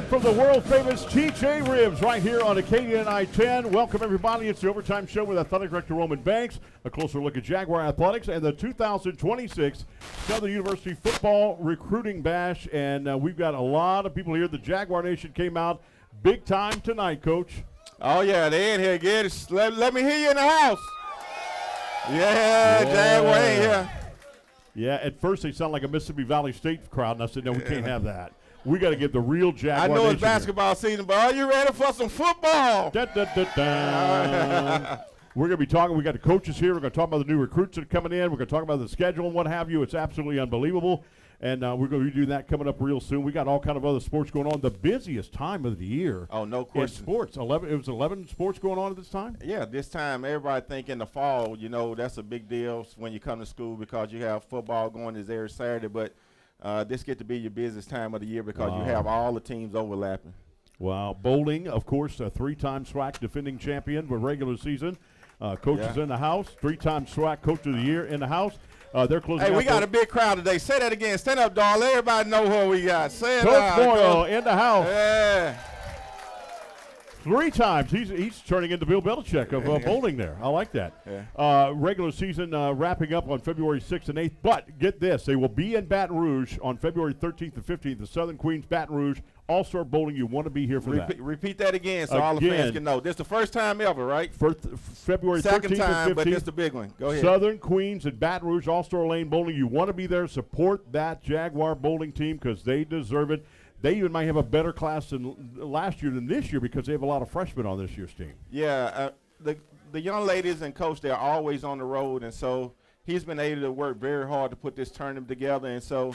from the world-famous TJ Ribs right here on Acadian I-10. Welcome, everybody. It's the Overtime Show with Athletic Director Roman Banks. A closer look at Jaguar Athletics and the 2026 Southern University Football Recruiting Bash. And we've got a lot of people here. The Jaguar Nation came out big time tonight, Coach. Oh, yeah, they in here again. Let me hear you in the house. Yeah. Jaguar in here. Yeah, at first they sound like a Mississippi Valley State crowd, and I said, no, we can't have that. We got to get the real Jaguar I know Nation it's basketball season, but are you ready for some football? Da, da, da, da. We're going to be talking. We got the coaches here. We're going to talk about the new recruits that are coming in. We're going to talk about the schedule and what have you. It's absolutely unbelievable, and we're going to be doing that coming up real soon. We got all kind of other sports going on. The busiest time of the year. Oh, no question. In sports. It was 11 sports going on at this time? Yeah, this time everybody think in the fall, that's a big deal when you come to school because you have football going this every Saturday, but this get to be your busiest time of the year because you have all the teams overlapping. Wow. Bowling, of course, a three-time SWAC defending champion with regular season. Coaches in the house, three-time SWAC Coach of the Year in the house. They're closing out. Hey, we got a big crowd today. Say that again. Stand up, darling. Everybody know who we got. Say it Coach Boyle in the house. Yeah. Three times. He's turning into Bill Belichick of bowling there. I like that. Yeah. Regular season wrapping up on February 6th and 8th. But get this. They will be in Baton Rouge on February 13th and 15th. The Southern Queens Baton Rouge All-Star Bowling. You want to be here for that. Repeat that again so all the fans can know. This is the first time ever, right? February 13th Second time, and 15th. but this is the big one. Go ahead. Southern Queens and Baton Rouge All-Star Lane Bowling. You want to be there. Support that Jaguar bowling team because they deserve it. They even might have a better class than last year than this year because they have a lot of freshmen on this year's team. Yeah, the young ladies and coach, they're always on the road, and so he's been able to work very hard to put this tournament together. And so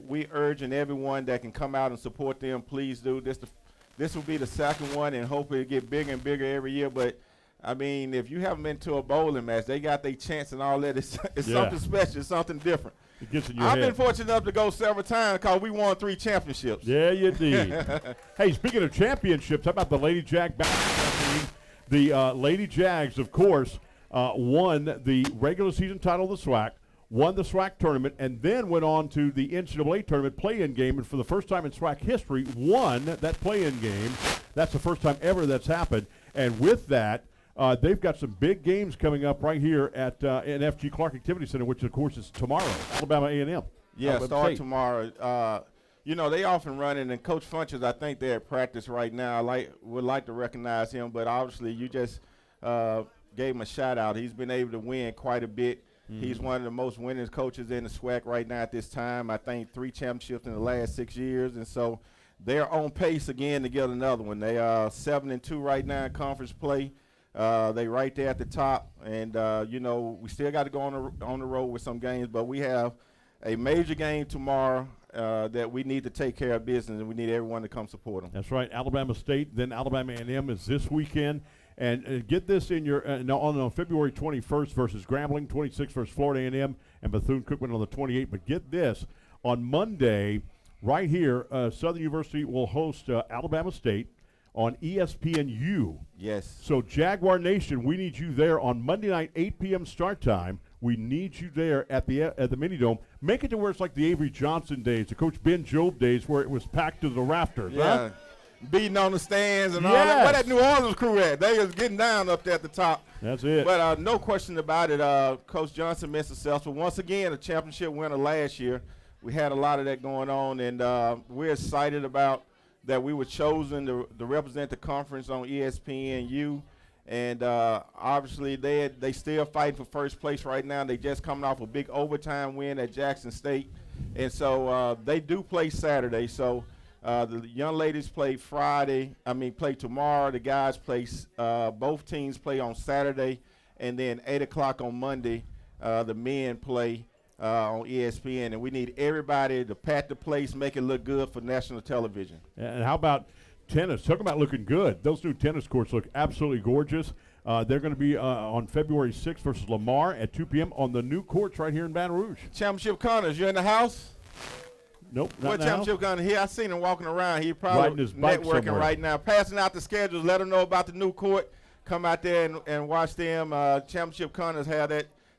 we urging everyone that can come out and support them, please do. This will be the second one, and hopefully it get bigger and bigger every year. But I mean, if you haven't been to a bowling match, they got their chance and all that. It's something special, it's something different. It gets in your I've head. been fortunate enough to go several times because we won 3 championships. Yeah, you did. Hey, speaking of championships, how about the Lady Jag basketball team? The Lady Jags, of course, won the regular season title of the SWAC, won the SWAC tournament, and then went on to the NCAA tournament play-in game, and for the first time in SWAC history, won that play-in game. That's the first time ever that's happened. And with that, they've got some big games coming up right here at NFG Clark Activity Center, which, of course, is tomorrow, Alabama A&M. Yeah, start tomorrow. They often run it, and Coach Funches, I think they're at practice right now. Would like to recognize him, but obviously you just gave him a shout-out. He's been able to win quite a bit. Mm-hmm. He's one of the most winning coaches in the SWAC right now at this time. I think 3 championships in the last 6 years, and so they're on pace again to get another one. They are 7-2 right now in conference play. They right there at the top, and we still got to go on the road with some games, but we have a major game tomorrow that we need to take care of business, and we need everyone to come support them. That's right. Alabama State, then Alabama A&M is this weekend, and get this in your on February 21st versus Grambling, 26th versus Florida A&M, and Bethune-Cookman on the 28th. But get this, on Monday, right here, Southern University will host Alabama State on ESPNU. Yes. So Jaguar Nation, we need you there on Monday night, 8 p.m. start time. We need you there at the Mini Dome. Make it to where it's like the Avery Johnson days, the Coach Ben Jobe days, where it was packed to the rafters. Yeah. Huh? Beating on the stands and all that. Where that New Orleans crew at? They was getting down up there at the top. That's it. But no question about it, Coach Johnson been successful. Once again, a championship winner last year. We had a lot of that going on, and we're excited about that we were chosen to represent the conference on ESPNU, and obviously they still fighting for first place right now. They just coming off a big overtime win at Jackson State, and so they do play Saturday. So the young ladies play play tomorrow. The guys play, both teams play on Saturday, and then 8 o'clock on Monday, the men play on ESPN, and we need everybody to pat the place, make it look good for national television. And how about tennis? Talk about looking good. Those new tennis courts look absolutely gorgeous. They're going to be on February 6th versus Lamar at 2 p.m. on the new courts right here in Baton Rouge. Championship Connors, you in the house? Nope, not what now. Championship Connors? Here, I seen him walking around. He probably networking somewhere right now, passing out the schedules. Let them know about the new court. Come out there and watch them. Championship Connors have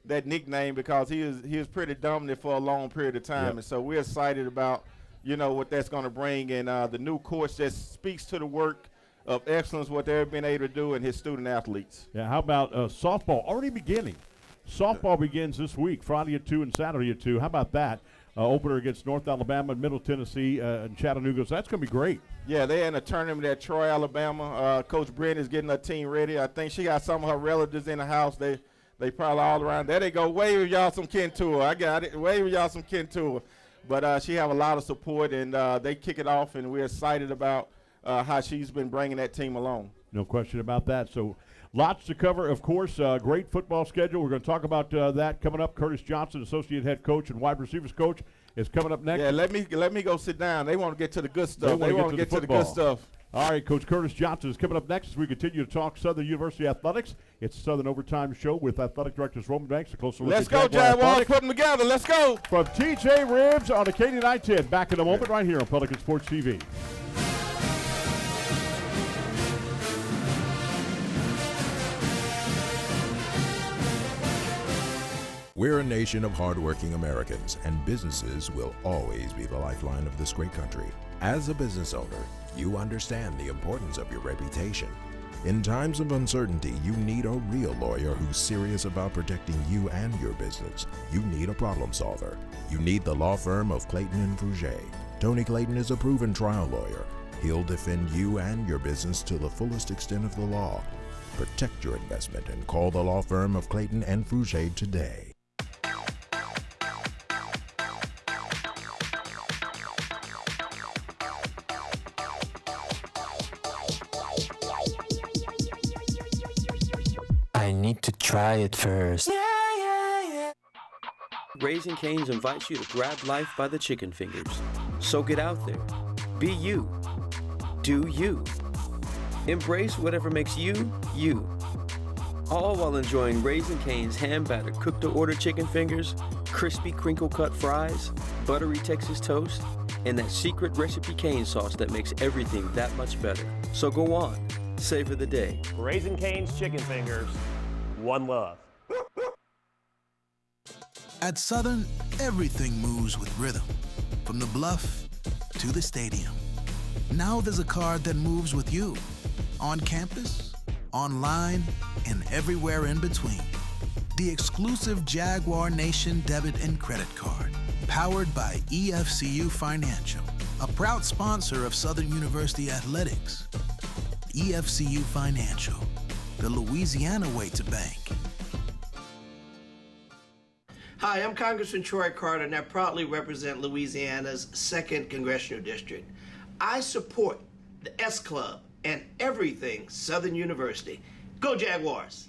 that nickname because he was pretty dominant for a long period of time, and so we're excited about what that's going to bring. And the new coach just speaks to the work of excellence, what they've been able to do, and his student athletes. Yeah, how about softball already beginning? Softball begins this week, Friday at 2 and Saturday at 2. How about that? Opener against North Alabama, Middle Tennessee, and Chattanooga. So that's going to be great. Yeah, they're in a tournament at Troy, Alabama. Coach Brent is getting her team ready. I think she got some of her relatives in the house. They probably all around. There they go. Wave y'all some kin to her. I got it. Wave y'all some kin to her. But she have a lot of support, and they kick it off, and we're excited about how she's been bringing that team along. No question about that. So lots to cover, of course. Great football schedule. We're going to talk about that coming up. Curtis Johnson, associate head coach and wide receivers coach, is coming up next. Yeah, let me go sit down. They want to get to the good stuff. They want to get to the good stuff. All right, Coach Curtis Johnson is coming up next as we continue to talk Southern University athletics. It's the Southern Overtime Show with athletic directors Roman Banks. A closer look Let's go, Jaguars. Put them together. Let's go. From TJ Ribs on Acadia 910. Back in a moment right here on Pelican Sports TV. We're a nation of hardworking Americans, and businesses will always be the lifeline of this great country. As a business owner, you understand the importance of your reputation. In times of uncertainty, you need a real lawyer who's serious about protecting you and your business. You need a problem solver. You need the law firm of Clayton and Fouger. Tony Clayton is a proven trial lawyer. He'll defend you and your business to the fullest extent of the law. Protect your investment and call the law firm of Clayton and Fouger today. I need to try it first. Raising Cane's invites you to grab life by the chicken fingers. So get out there. Be you. Do you. Embrace whatever makes you, you. All while enjoying Raising Cane's hand-battered cooked-to-order chicken fingers, crispy crinkle-cut fries, buttery Texas toast, and that secret recipe cane sauce that makes everything that much better. So go on. Savor the day. Raising Cane's chicken fingers. One love. At Southern, everything moves with rhythm. From the bluff to the stadium. Now there's a card that moves with you. On campus, online, and everywhere in between. The exclusive Jaguar Nation debit and credit card. Powered by EFCU Financial, a proud sponsor of Southern University Athletics. EFCU Financial, the Louisiana way to bank. Hi, I'm Congressman Troy Carter, and I proudly represent Louisiana's 2nd Congressional District. I support the S Club and everything Southern University. Go Jaguars!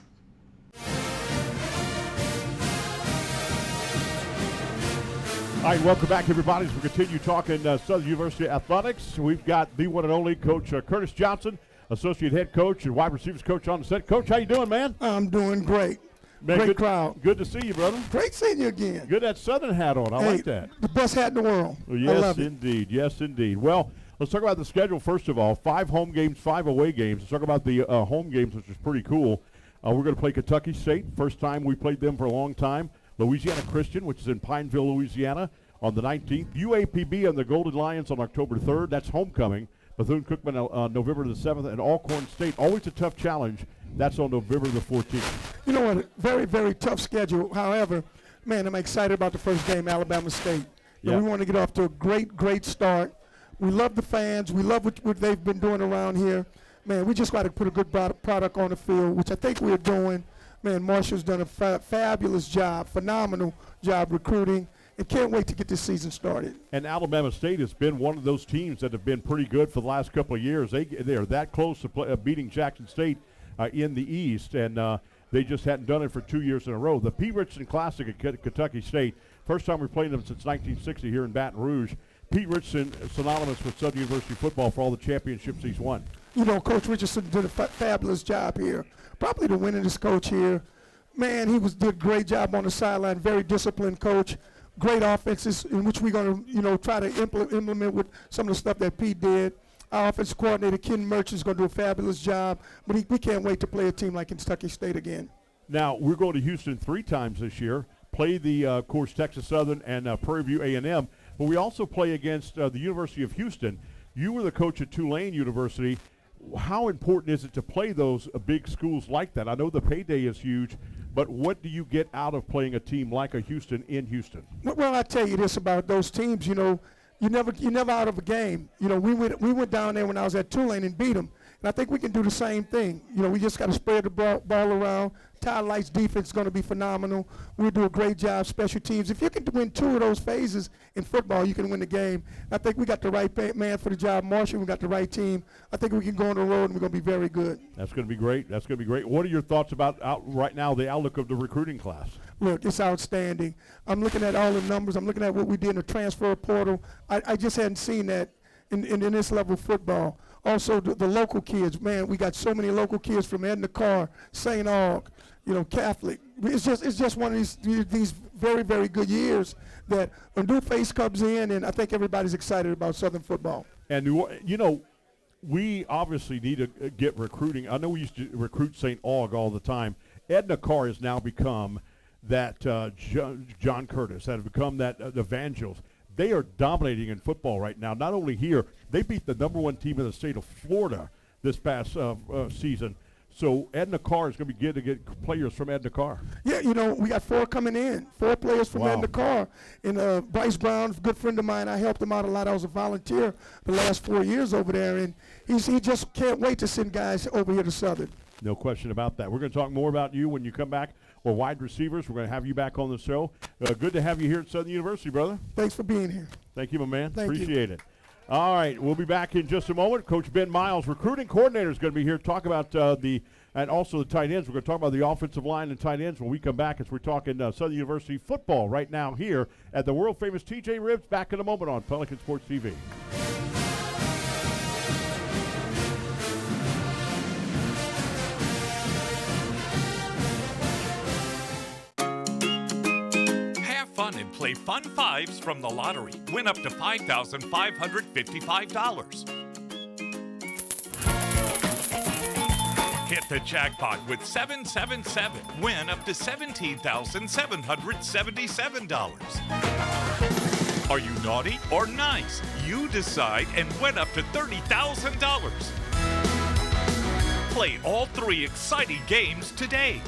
All right, welcome back, everybody, as we continue talking Southern University athletics. We've got the one and only Coach Curtis Johnson, associate head coach and wide receivers coach on the set. Coach, how you doing, man? I'm doing great. Man, great crowd. Good to see you, brother. Great seeing you again. Good that Southern hat on. I like that. The best hat in the world. Well, yes, I love it. indeed. Yes, indeed. Well, let's talk about the schedule first of all. 5 home games, 5 away games. Let's talk about the home games, which is pretty cool. We're going to play Kentucky State. First time we played them for a long time. Louisiana Christian, which is in Pineville, Louisiana, on the 19th. UAPB and the Golden Lions on October 3rd. That's homecoming. Bethune-Cookman on November the 7th. And Alcorn State, always a tough challenge. That's on November the 14th. You know what? Very, very tough schedule. However, man, I'm excited about the first game, Alabama State. Yeah. We want to get off to a great, great start. We love the fans. We love what they've been doing around here. Man, we just got to put a good product on the field, which I think we're doing. Man, Marshall's done a fabulous job, phenomenal job recruiting, and can't wait to get this season started. And Alabama State has been one of those teams that have been pretty good for the last couple of years. They are that close to beating Jackson State in the East, and they just hadn't done it for 2 years in a row. The P. Richardson Classic at Kentucky State, first time we've played them since 1960 here in Baton Rouge. Pete Richardson, synonymous with Southern University football for all the championships he's won. You know, Coach Richardson did a fabulous job here. Probably the winningest coach here. Man, he did a great job on the sideline. Very disciplined coach. Great offenses in which we're going to, try to implement with some of the stuff that Pete did. Our offensive coordinator, Ken Merchant, is going to do a fabulous job. But we can't wait to play a team like Kentucky State again. Now, we're going to Houston 3 times this year. Play the, of course, Texas Southern and Prairie View A&M. but we also play against the University of Houston. You were the coach at Tulane University. How important is it to play those big schools like that? I know the payday is huge, but what do you get out of playing a team like a Houston in Houston? Well, I tell you this about those teams. You're never out of a game. We went down there when I was at Tulane and beat them, and I think we can do the same thing. We just got to spread the ball around. Ty Light's defense is going to be phenomenal. We'll do a great job, special teams. If you can win 2 of those phases in football, you can win the game. I think we got the right man for the job, Marshall. We got the right team. I think we can go on the road, and we're going to be very good. That's going to be great. That's going to be great. What are your thoughts about right now the outlook of the recruiting class? Look, it's outstanding. I'm looking at all the numbers. I'm looking at what we did in the transfer portal. I just hadn't seen that in this level of football. Also, the local kids, man, we got so many local kids from Edna Carr, St. Aug, Catholic. It's just one of these very, very good years that a new face comes in, and I think everybody's excited about Southern football. And, we obviously need to get recruiting. I know we used to recruit St. Aug all the time. Edna Carr has now become that John Curtis, that have become that evangels. They are dominating in football right now. Not only here, they beat the #1 team in the state of Florida this past season. So Edna Carr is going to be good to get players from Edna Carr. Yeah, we got 4 coming in, 4 players from Edna Carr. And Bryce Brown, a good friend of mine, I helped him out a lot. I was a volunteer the last 4 years over there, and he just can't wait to send guys over here to Southern. No question about that. We're going to talk more about you when you come back. Or wide receivers. We're going to have you back on the show. Good to have you here at Southern University, brother. Thanks for being here. Thank you, my man. Thank you. Appreciate it. All right, we'll be back in just a moment. Coach Ben Miles, recruiting coordinator, is going to be here to talk about and also the tight ends. We're going to talk about the offensive line and tight ends when we come back as we're talking Southern University football right now here at the world-famous TJ Ribs. Back in a moment on Pelican Sports TV. And play Fun Fives from the lottery. Win up to $5,555. Hit the jackpot with 777. Win up to $17,777. Are you naughty or nice? You decide and win up to $30,000. Play all 3 exciting games today.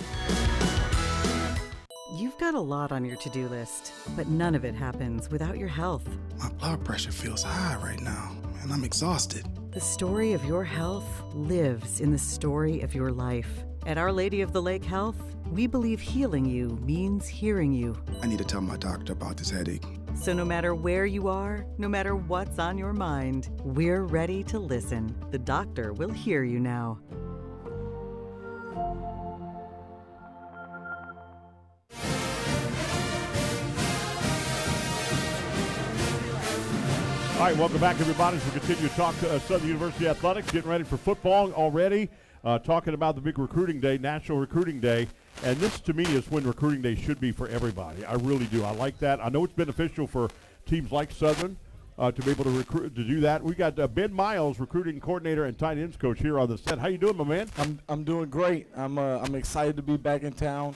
You've got a lot on your to-do list, but none of it happens without your health. My blood pressure feels high right now, and I'm exhausted. The story of your health lives in the story of your life. At Our Lady of the Lake Health, we believe healing you means hearing you. I need to tell my doctor about this headache. So no matter where you are, no matter what's on your mind, we're ready to listen. The doctor will hear you now. All right, welcome back, everybody, as we continue to talk Southern University Athletics, getting ready for football already, talking about the big recruiting day, National Recruiting Day, and this, to me, is when recruiting day should be for everybody. I really do. I like that. I know it's beneficial for teams like Southern to be able to recruit, to do that. We got Ben Miles, recruiting coordinator and tight ends coach, here on the set. How you doing, my man? I'm doing great. I'm excited to be back in town,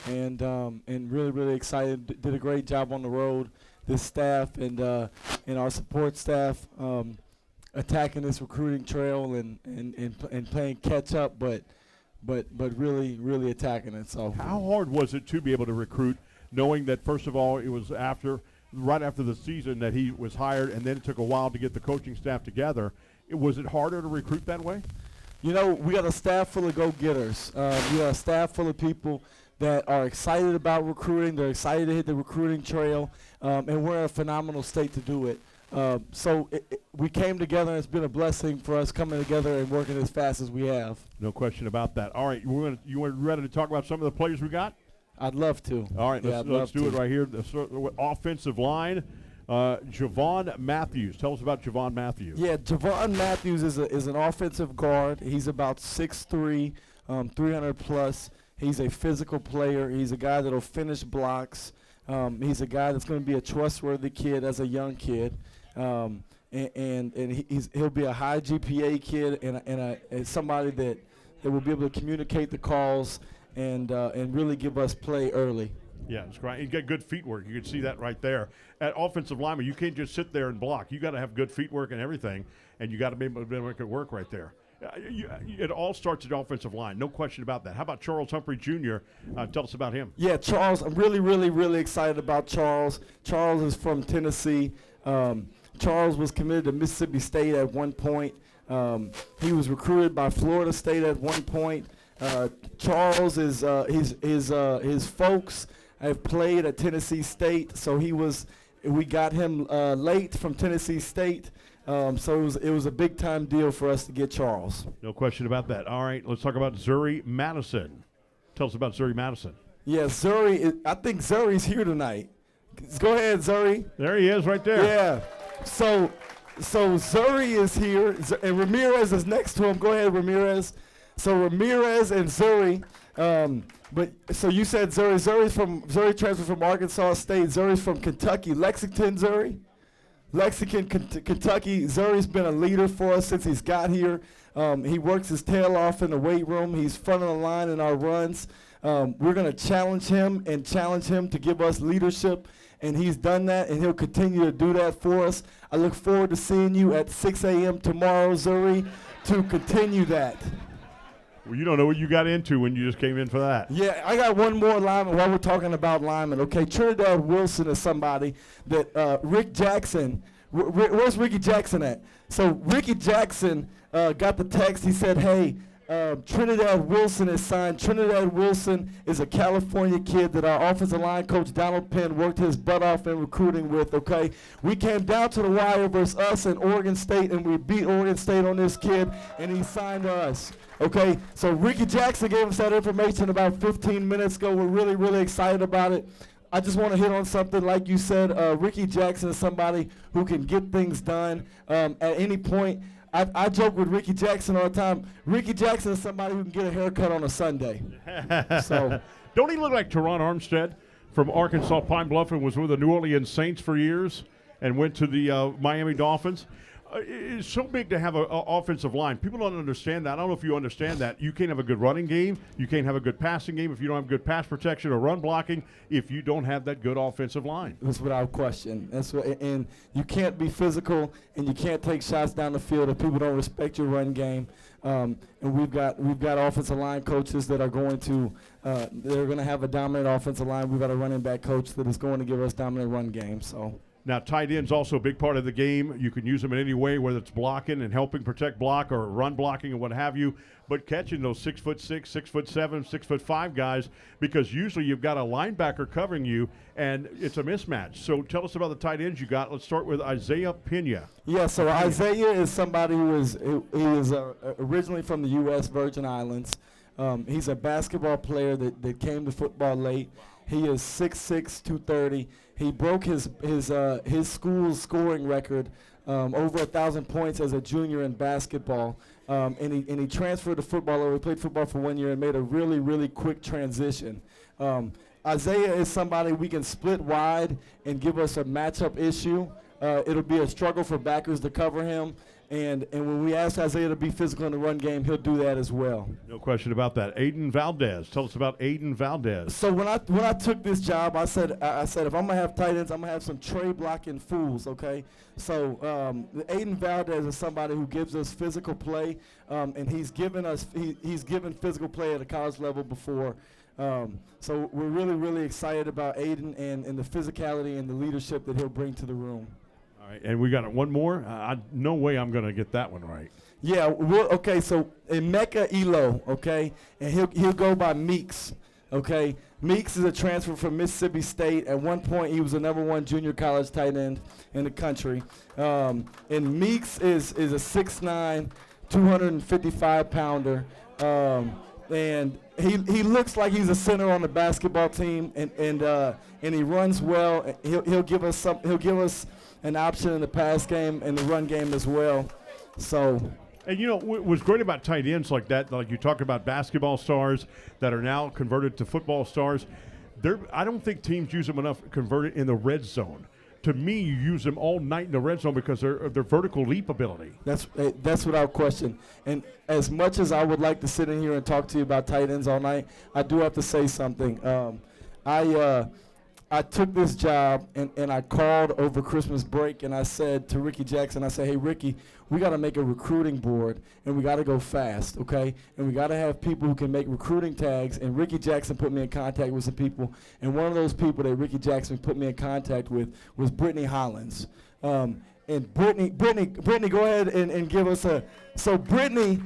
and really excited. Did a great job on the road. This staff and our support staff attacking this recruiting trail and playing catch up, but really attacking it. So how hard was it to be able to recruit, knowing that first of all it was right after the season that he was hired, and then it took a while to get the coaching staff together? Was it harder to recruit that way? We got a staff full of go-getters. We got a staff full of people that are excited about recruiting. They're excited to hit the recruiting trail, and we're in a phenomenal state to do it. So we came together, and it's been a blessing for us coming together and working as fast as we have. No question about that. All right, you ready to talk about some of the players we got? I'd love to. All right, let's do it right here. The offensive line, Javon Matthews. Tell us about Javon Matthews. Yeah, Javon Matthews is an offensive guard. He's about 6'3", 300 plus. He's a physical player. He's a guy that'll finish blocks. He's a guy that's going to be a trustworthy kid as a young kid, and he'll be a high GPA kid and somebody that will be able to communicate the calls and really give us play early. Yeah, it's great. You get good feet work. You can see that right there. At offensive lineman, you can't just sit there and block. You got to have good feet work and everything, and you got to be able to make it work right there. It all starts at offensive line, no question about that. How about Charles Humphrey Jr.? Tell us about him. Yeah, Charles, I'm really, really, really excited about Charles. Charles is from Tennessee. Charles was committed to Mississippi State at one point. He was recruited by Florida State at one point. Charles is his folks have played at Tennessee State, so we got him late from Tennessee State. So it was a big time deal for us to get Charles. No question about that. All right, let's talk about Zuri Madison. Tell us about Zuri Madison. Yeah, Zuri. I think Zuri's here tonight. Go ahead, Zuri. There he is, right there. Yeah. So Zuri is here, and Ramirez is next to him. Go ahead, Ramirez. So Ramirez and Zuri. So you said Zuri. Zuri transferred from Arkansas State. Zuri's from Kentucky, Lexington. Kentucky. Zuri's been a leader for us since he's got here. He works his tail off in the weight room. He's front of the line in our runs. We're going to challenge him to give us leadership, and he's done that, and he'll continue to do that for us. I look forward to seeing you at 6 a.m. tomorrow, Zuri, to continue that. Well, you don't know what you got into when you just came in for that. Yeah, I got one more lineman while we're talking about linemen. Okay, Trinidad Wilson is somebody that Rick Jackson, where's Ricky Jackson at? So Ricky Jackson got the text. He said, hey, Trinidad Wilson is signed. Trinidad Wilson is a California kid that our offensive line coach Donald Penn worked his butt off in recruiting with, okay? We came down to the wire versus us and Oregon State, and we beat Oregon State on this kid, and he signed to us, okay? So Ricky Jackson gave us that information about 15 minutes ago. We're really, really excited about it. I just want to hit on something. Like you said, Ricky Jackson is somebody who can get things done at any point. I joke with Ricky Jackson all the time. Ricky Jackson is somebody who can get a haircut on a Sunday. So, don't he look like Teron Armstead from Arkansas Pine Bluff and was with the New Orleans Saints for years and went to the Miami Dolphins? It's so big to have an offensive line. People don't understand that. I don't know if you understand that. You can't have a good running game. You can't have a good passing game if you don't have good pass protection or run blocking if you don't have that good offensive line. That's without question. And you can't be physical and you can't take shots down the field if people don't respect your run game. And we've got offensive line coaches that are going to have a dominant offensive line. We've got a running back coach that is going to give us dominant run game. So. Now, tight end's also a big part of the game. You can use them in any way, whether it's blocking and helping protect block or run blocking and what have you, but catching those 6'6", 6'7", 6'5" guys, because usually you've got a linebacker covering you, and it's a mismatch. So tell us about the tight ends you got. Let's start with Isaiah Pena. Yeah, so Isaiah is somebody who is originally from the U.S. Virgin Islands. He's a basketball player that came to football late. He is 6'6", 230. He broke his school's scoring record, over 1,000 points as a junior in basketball. And he transferred to football. He played football for 1 year and made a really, really quick transition. Isaiah is somebody we can split wide and give us a matchup issue. It'll be a struggle for backers to cover him. And when we ask Isaiah to be physical in the run game, he'll do that as well. No question about that. Aiden Valdez. Tell us about Aiden Valdez. So when I took this job, I said if I'm going to have tight ends, I'm going to have some tray blocking fools, okay? So Aiden Valdez is somebody who gives us physical play, and he's given physical play at a college level before. So we're really, really excited about Aiden and the physicality and the leadership that he'll bring to the room. All right, and we got one more. No way I'm going to get that one right. Yeah, okay. So Emeka Elo, okay, and he'll go by Meeks, okay. Meeks is a transfer from Mississippi State. At one point, he was the #1 junior college tight end in the country. And Meeks is a 6'9", 255-pounder, and he looks like he's a center on the basketball team, and he runs well. He'll give us an option in the pass game and the run game as well. So. And, you know, what was great about tight ends like that, like you talked about basketball stars that are now converted to football stars, I don't think teams use them enough converted in the red zone. To me, you use them all night in the red zone because of their vertical leap ability. That's without question. And as much as I would like to sit in here and talk to you about tight ends all night, I do have to say something. I took this job and I called over Christmas break and I said to Ricky Jackson, I said, hey, Ricky, we got to make a recruiting board and we got to go fast, okay? And we got to have people who can make recruiting tags. And Ricky Jackson put me in contact with some people. And one of those people that Ricky Jackson put me in contact with was Brittany Hollins. And Brittany, go ahead and give us a, so Brittany,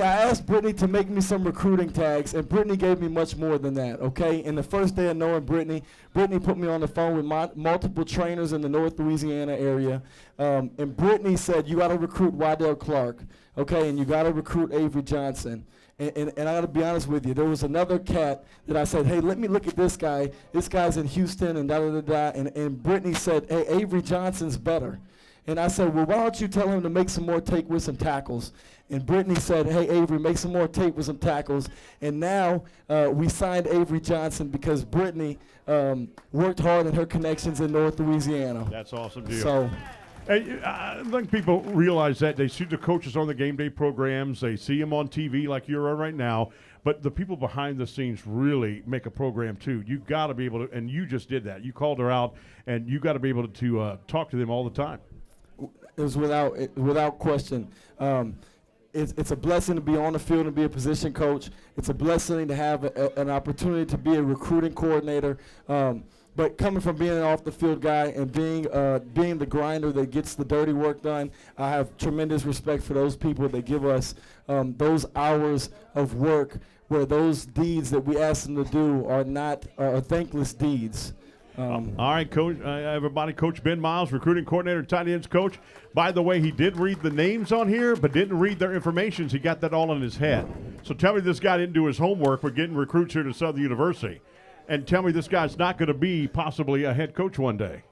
I asked Brittany to make me some recruiting tags, and Brittany gave me much more than that, okay? And the first day of knowing Brittany put me on the phone with multiple trainers in the North Louisiana area, and Brittany said, you got to recruit Waddell Clark, okay, and you got to recruit Avery Johnson. And I got to be honest with you, there was another cat that I said, hey, let me look at this guy. This guy's in Houston and da-da-da-da, and Brittany said, hey, Avery Johnson's better. And I said, well, why don't you tell him to make some more tape with some tackles? And Brittany said, hey, Avery, make some more tape with some tackles. And now we signed Avery Johnson because Brittany worked hard in her connections in North Louisiana. That's awesome deal. So, hey, I think people realize that. They see the coaches on the game day programs. They see them on TV like you're on right now. But the people behind the scenes really make a program, too. You got to be able to, and you just did that. You called her out, and you got to be able to talk to them all the time. It was without question. It's a blessing to be on the field and be a position coach. It's a blessing to have an opportunity to be a recruiting coordinator. But coming from being an off-the-field guy and being the grinder that gets the dirty work done, I have tremendous respect for those people that give us those hours of work where those deeds that we ask them to do are thankless deeds. All right, Coach. Everybody, Coach Ben Miles, recruiting coordinator, tight ends coach. By the way, he did read the names on here, but didn't read their information. He got that all in his head. So tell me this guy didn't do his homework with getting recruits here to Southern University. And tell me this guy's not going to be possibly a head coach one day.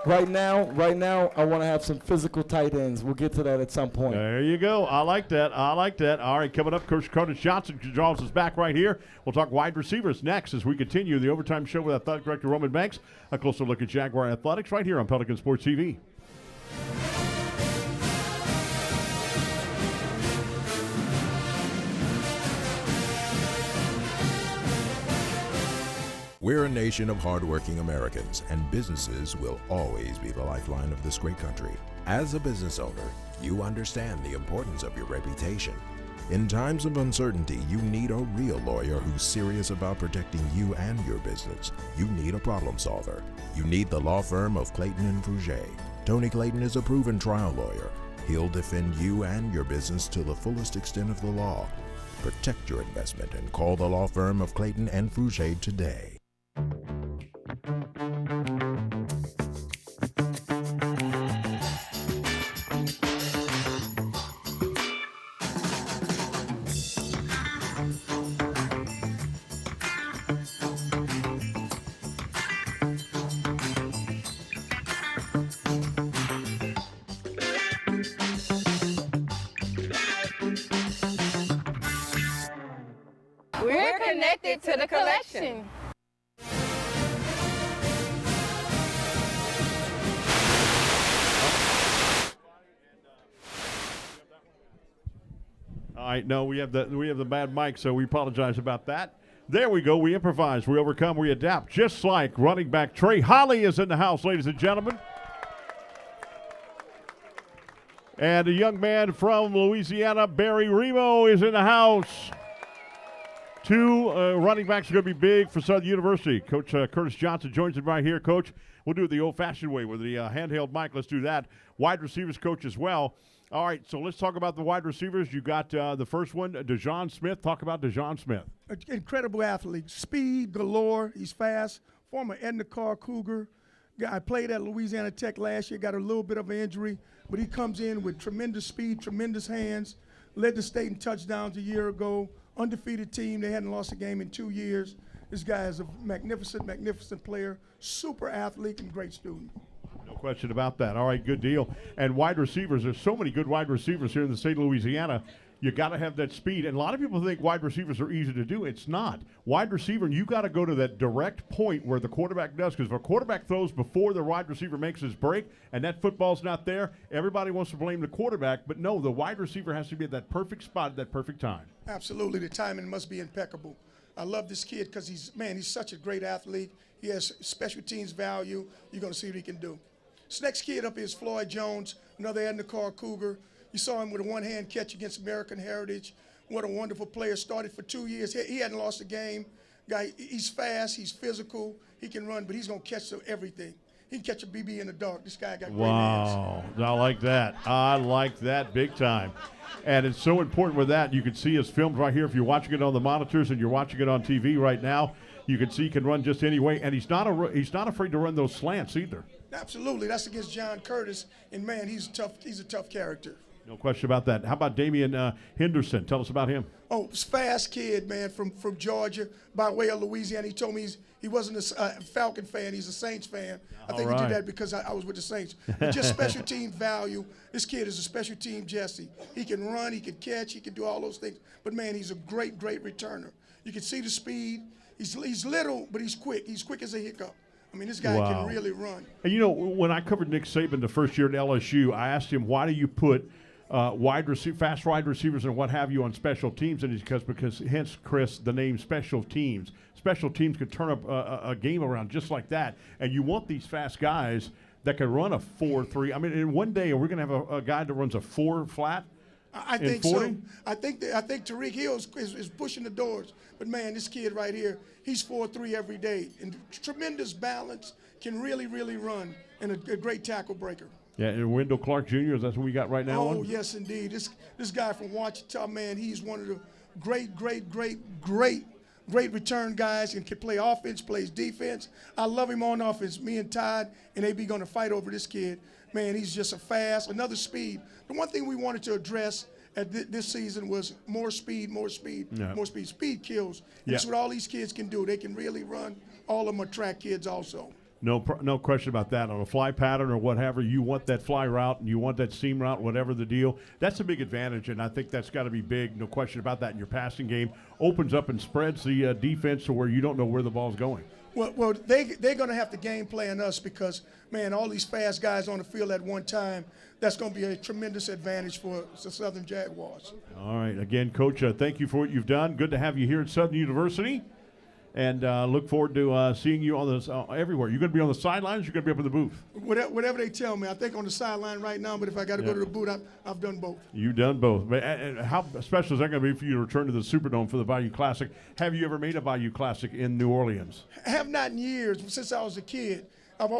Right now, I want to have some physical tight ends. We'll get to that at some point. There you go. I like that. All right, coming up, Coach Curtis Johnson draws us back right here. We'll talk wide receivers next as we continue the Overtime Show with Athletic Director Roman Banks. A closer look at Jaguar Athletics right here on Pelican Sports TV. We're a nation of hardworking Americans, and businesses will always be the lifeline of this great country. As a business owner, you understand the importance of your reputation. In times of uncertainty, you need a real lawyer who's serious about protecting you and your business. You need a problem solver. You need the law firm of Clayton and Fouger. Tony Clayton is a proven trial lawyer. He'll defend you and your business to the fullest extent of the law. Protect your investment and call the law firm of Clayton and Fouger today. We're connected to the collection. All right, no, we have the bad mic, so we apologize about that. There we go. We improvise, we overcome, we adapt, just like running back Trey Holly is in the house, ladies and gentlemen. And a young man from Louisiana, Barry Remo, is in the house. Two running backs are going to be big for Southern University. Coach Curtis Johnson joins us right here. Coach, we'll do it the old-fashioned way with the handheld mic. Let's do that. Wide receivers coach as well. All right, so let's talk about the wide receivers. You got the first one, DeJon Smith. Talk about DeJon Smith. Incredible athlete. Speed galore. He's fast. Former Edna Carr Cougar. Guy played at Louisiana Tech last year, got a little bit of an injury, but he comes in with tremendous speed, tremendous hands. Led the state in touchdowns a year ago. Undefeated team. They hadn't lost a game in 2 years. This guy is a magnificent, magnificent player, super athlete, and great student. No question about that. All right, good deal. And wide receivers, there's so many good wide receivers here in the state of Louisiana. You got to have that speed. And a lot of people think wide receivers are easy to do. It's not. Wide receiver, you got to go to that direct point where the quarterback does. Because if a quarterback throws before the wide receiver makes his break and that football's not there, everybody wants to blame the quarterback. But no, the wide receiver has to be at that perfect spot at that perfect time. Absolutely. The timing must be impeccable. I love this kid because he's such a great athlete. He has special teams value. You're going to see what he can do. This next kid up here is Floyd Jones, another Edna-Carr Cougar. You saw him with a one-hand catch against American Heritage. What a wonderful player. Started for 2 years. He hadn't lost a game. Guy, he's fast. He's physical. He can run, but he's going to catch everything. He can catch a BB in the dark. This guy got great hands. Wow. I like that. I like that big time. And it's so important with that. You can see his films right here. If you're watching it on the monitors and you're watching it on TV right now, you can see he can run just any way. And he's not afraid to run those slants either. Absolutely. That's against John Curtis. And, man, he's a tough character. No question about that. How about Damian Henderson? Tell us about him. Oh, fast kid, man, from Georgia by way of Louisiana. He told me he wasn't a Falcon fan. He's a Saints fan. I think he did that because I was with the Saints. But just special team value. This kid is a special team Jesse. He can run, he can catch, he can do all those things. But, man, he's a great, great returner. You can see the speed. He's little, but he's quick. He's quick as a hiccup. I mean, this guy can really run. And, you know, when I covered Nick Saban the first year at LSU, I asked him, why do you put fast wide receivers and what have you on special teams? And it's because hence, Chris, the name special teams. Special teams could turn up a game around just like that. And you want these fast guys that can run a 4.3. I mean, in one day, are we going to have a guy that runs a 4 flat? I think so. I think Tariq Hill is pushing the doors. But, man, this kid right here, he's 4.3 every day. And tremendous balance, can really, really run, and a great tackle breaker. Yeah, and Wendell Clark Jr., is that what we got right now? Oh, yes, indeed. This guy from Ouachita, man, he's one of the great return guys and can play offense, plays defense. I love him on offense. Me and Todd and AB going to fight over this kid. Man, he's just another speed. The one thing we wanted to address at this season was more speed. Speed kills. And that's what all these kids can do. They can really run. All of them are track kids also. No question about that. On a fly pattern or whatever, you want that fly route and you want that seam route, whatever the deal. That's a big advantage, and I think that's got to be big. No question about that in your passing game. Opens up and spreads the defense to where you don't know where the ball's going. Well, they're going to have to game plan us because, man, all these fast guys on the field at one time, that's going to be a tremendous advantage for the Southern Jaguars. All right. Again, Coach, thank you for what you've done. Good to have you here at Southern University. And look forward to seeing you on this everywhere. You're going to be on the sidelines. You're going to be up in the booth. Whatever they tell me. I think on the sideline right now. But if I got to go to the booth, I've done both. You've done both. And how special is that going to be for you to return to the Superdome for the Bayou Classic? Have you ever made a Bayou Classic in New Orleans? I have not in years since I was a kid.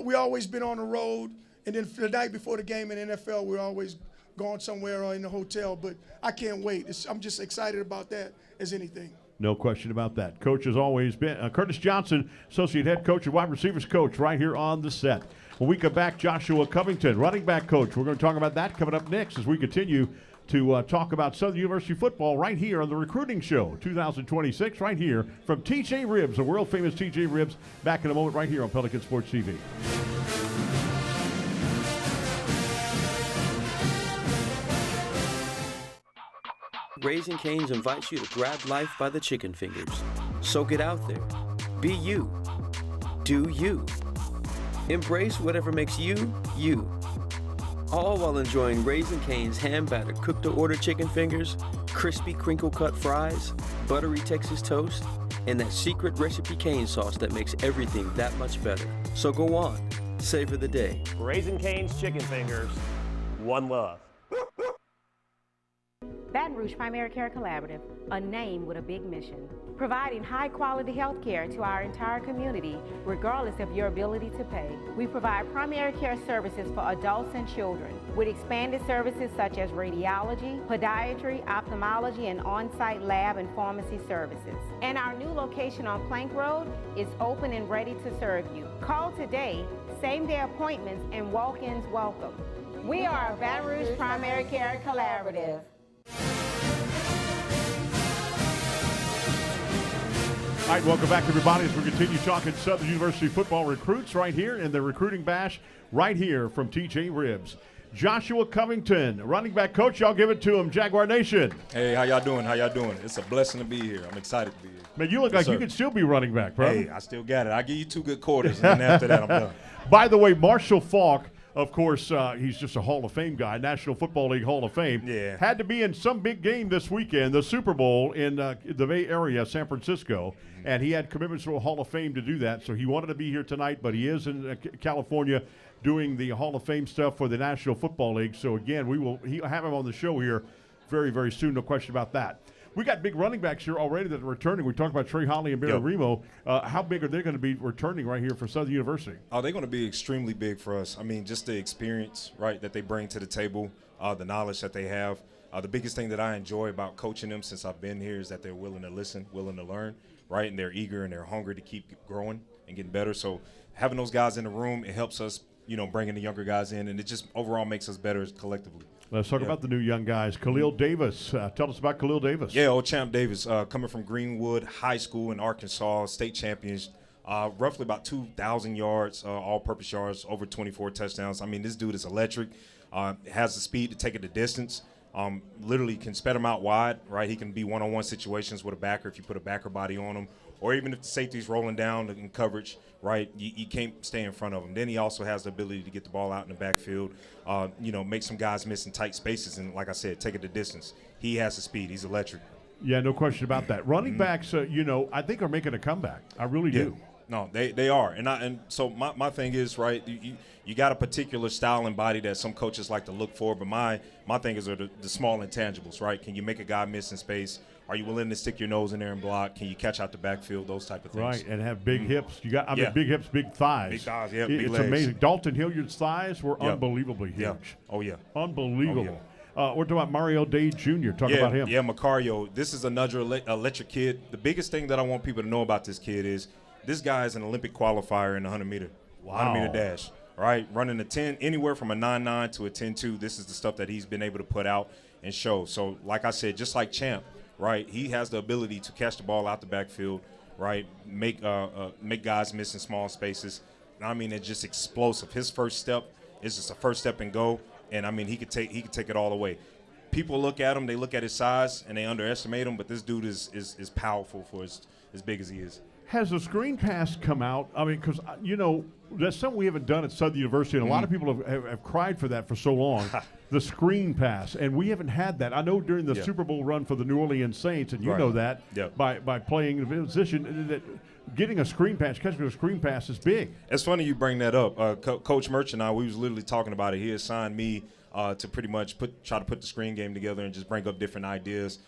We always been on the road, and then the night before the game in NFL, we're always going somewhere or in the hotel. But I can't wait. I'm just excited about that as anything. No question about that. Coach has always been Curtis Johnson, Associate Head Coach and Wide Receivers Coach, right here on the set. When we come back, Joshua Covington, Running Back Coach. We're going to talk about that coming up next as we continue to talk about Southern University football right here on the Recruiting Show 2026, right here from TJ Ribs, the world-famous TJ Ribs. Back in a moment right here on Pelican Sports TV. Raising Cane's invites you to grab life by the chicken fingers. So get out there. Be you. Do you. Embrace whatever makes you, you. All while enjoying Raising Cane's hand-battered cooked-to-order chicken fingers, crispy crinkle-cut fries, buttery Texas toast, and that secret recipe cane sauce that makes everything that much better. So go on. Savor the day. Raising Cane's chicken fingers. One love. Baton Rouge Primary Care Collaborative, a name with a big mission. Providing high-quality health care to our entire community, regardless of your ability to pay. We provide primary care services for adults and children, with expanded services such as radiology, podiatry, ophthalmology, and on-site lab and pharmacy services. And our new location on Plank Road is open and ready to serve you. Call today, same-day appointments, and walk-ins welcome. We are Baton Rouge Primary Care Collaborative. All right, welcome back, everybody, as we continue talking Southern University football recruits right here in the Recruiting Bash right here from TJ Ribs. Joshua Covington, running back coach. I'll give it to him, Jaguar Nation. Hey, how y'all doing? It's a blessing to be here. I'm excited to be here. Man, you look like you could still be running back, bro. Hey, I still got it. I'll give you 2 good quarters, and then after that, I'm done. By the way, Marshall Falk of course, he's just a Hall of Fame guy, National Football League Hall of Fame. Yeah. Had to be in some big game this weekend, the Super Bowl in the Bay Area, San Francisco, and he had commitments to a Hall of Fame to do that. So he wanted to be here tonight, but he is in California doing the Hall of Fame stuff for the National Football League. So again, he'll have him on the show here very, very soon. No question about that. We got big running backs here already that are returning. We talked about Trey Holly and Barry Remo. How big are they going to be returning right here for Southern University? Oh, they're going to be extremely big for us. I mean, just the experience, right, that they bring to the table, the knowledge that they have. The biggest thing that I enjoy about coaching them since I've been here is that they're willing to listen, willing to learn, right, and they're eager and they're hungry to keep growing and getting better. So having those guys in the room, it helps us, bringing the younger guys in, and it just overall makes us better collectively. Let's talk about the new young guys. Khalil Davis. Tell us about Khalil Davis. Yeah, old Champ Davis, coming from Greenwood High School in Arkansas, state champions, roughly about 2,000 yards, all-purpose yards, over 24 touchdowns. I mean, this dude is electric, has the speed to take it the distance, literally can spread him out wide, right? He can be one-on-one situations with a backer if you put a backer body on him, or even if the safety's rolling down in coverage, right, you can't stay in front of him. Then he also has the ability to get the ball out in the backfield, make some guys miss in tight spaces, and like I said, take it the distance. He has the speed. He's electric. Yeah, no question about that. Running backs, I think are making a comeback. I really do. No, they are. And so my thing is, right, you got a particular style and body that some coaches like to look for, but my thing is the small intangibles, right? Can you make a guy miss in space? Are you willing to stick your nose in there and block? Can you catch out the backfield? Those type of things. Right, and have big hips. You got, big hips, big thighs. Big thighs, yeah, big it's legs. amazing. Dalton Hilliard's thighs were unbelievably huge. Yeah. Oh, yeah. Unbelievable. Oh, yeah. We're talking about Mario Day Jr. Talk about him. Yeah, Macario. This is another electric kid. The biggest thing that I want people to know about this kid is this guy is an Olympic qualifier in the 100-meter, 100-meter dash, right? Running a 10, anywhere from a 9.9 to a 10.2. This is the stuff that he's been able to put out and show. So, like I said, just like Champ, right, he has the ability to catch the ball out the backfield, right, make guys miss in small spaces. I mean, it's just explosive. His first step is just a first step and go, and, I mean, he could take it all the way. People look at him, they look at his size, and they underestimate him, but this dude is powerful for as big as he is. Has the screen pass come out? I mean, because, that's something we haven't done at Southern University, and a lot of people have cried for that for so long, the screen pass, and we haven't had that. I know during the Super Bowl run for the New Orleans Saints, and you know that by playing the position, that getting a screen pass, catching a screen pass is big. It's funny you bring that up. Coach Murch and I, we was literally talking about it. He assigned me to pretty much try to put the screen game together and just bring up different ideas.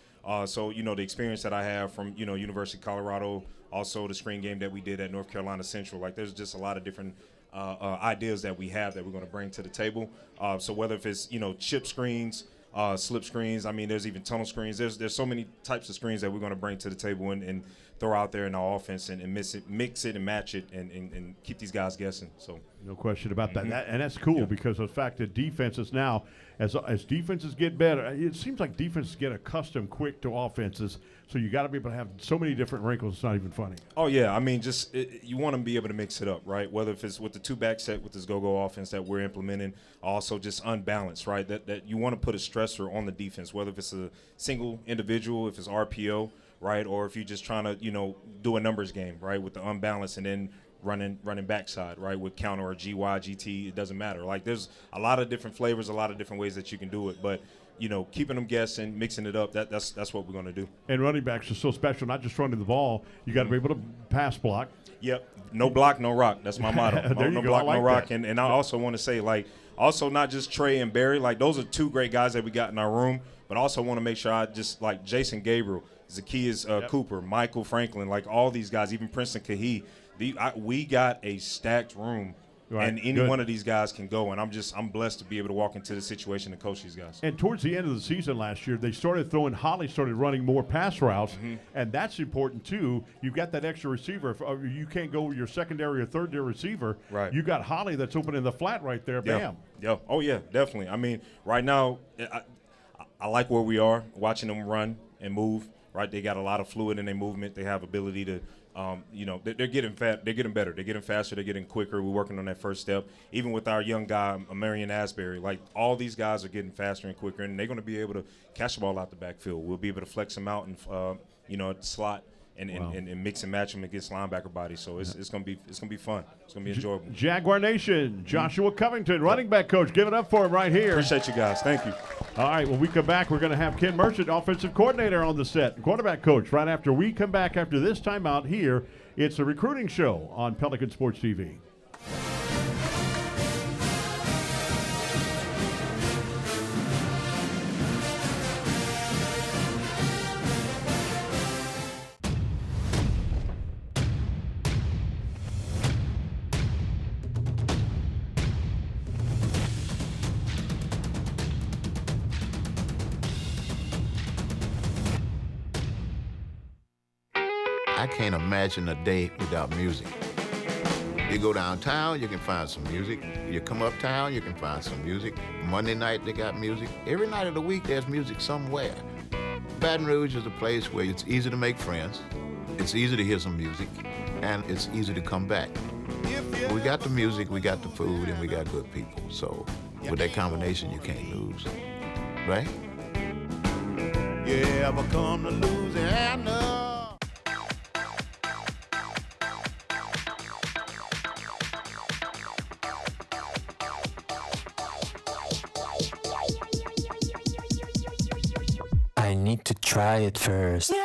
So, the experience that I have from, University of Colorado, also the screen game that we did at North Carolina Central, like there's just a lot of different ideas that we have that we're going to bring to the table. So whether if it's, chip screens, slip screens, I mean, there's even tunnel screens. There's so many types of screens that we're going to bring to the table and throw out there in our offense and mix it and match it and keep these guys guessing. So no question about that. And that's cool because of the fact that defenses now, as defenses get better, it seems like defenses get accustomed quick to offenses. So you got to be able to have so many different wrinkles. It's not even funny. Oh yeah, I mean, you want to be able to mix it up, right? Whether if it's with the two-back set with this go-go offense that we're implementing, also just unbalanced, right? That you want to put a stressor on the defense, whether if it's a single individual, if it's RPO, right, or if you're just trying to do a numbers game, right, with the unbalance and then running backside, right, with counter or GY, GT, it doesn't matter. Like there's a lot of different flavors, a lot of different ways that you can do it, but keeping them guessing, mixing it up, that's what we're going to do. And running backs are so special, not just running the ball. You got to be able to pass block. Yep. No block, no rock. That's my motto. No block, no rock. And I also want to say, also not just Trey and Barry. Those are two great guys that we got in our room, but also want to make sure I just, Jason Gabriel, Zacchaeus Cooper, Michael Franklin, all these guys, even Princeton Kahee. We got a stacked room. Right. And any one of these guys can go, and I'm blessed to be able to walk into the situation and coach these guys. And towards the end of the season last year, Holly started running more pass routes, and that's important too. You've got that extra receiver. If you can't go with your secondary or third-year receiver, right. You got Holly that's open in the flat right there. Bam. Yeah. Oh yeah, definitely. I mean, right now, I like where we are watching them run and move. Right, they got a lot of fluid in their movement. They have ability to. They're getting fat. They're getting better. They're getting faster. They're getting quicker. We're working on that first step. Even with our young guy, Marion Asbury, all these guys are getting faster and quicker, and they're going to be able to catch the ball out the backfield. We'll be able to flex them out and, at the slot and mix and match them against linebacker bodies. So it's gonna be fun. It's gonna be enjoyable. Jaguar Nation, Joshua Covington, running back coach. Give it up for him right here. Appreciate you guys. Thank you. All right, when we come back, we're going to have Ken Merchant, offensive coordinator, on the set, quarterback coach. Right after we come back after this timeout here, it's a recruiting show on Pelican Sports TV. I can't imagine a day without music. You go downtown, you can find some music. You come uptown, you can find some music. Monday night, they got music. Every night of the week, there's music somewhere. Baton Rouge is a place where it's easy to make friends, it's easy to hear some music, and it's easy to come back. We got the music, we got the food, and we got good people. So with that combination, you can't lose, right? You ever come to Louisiana? I need to try it first. All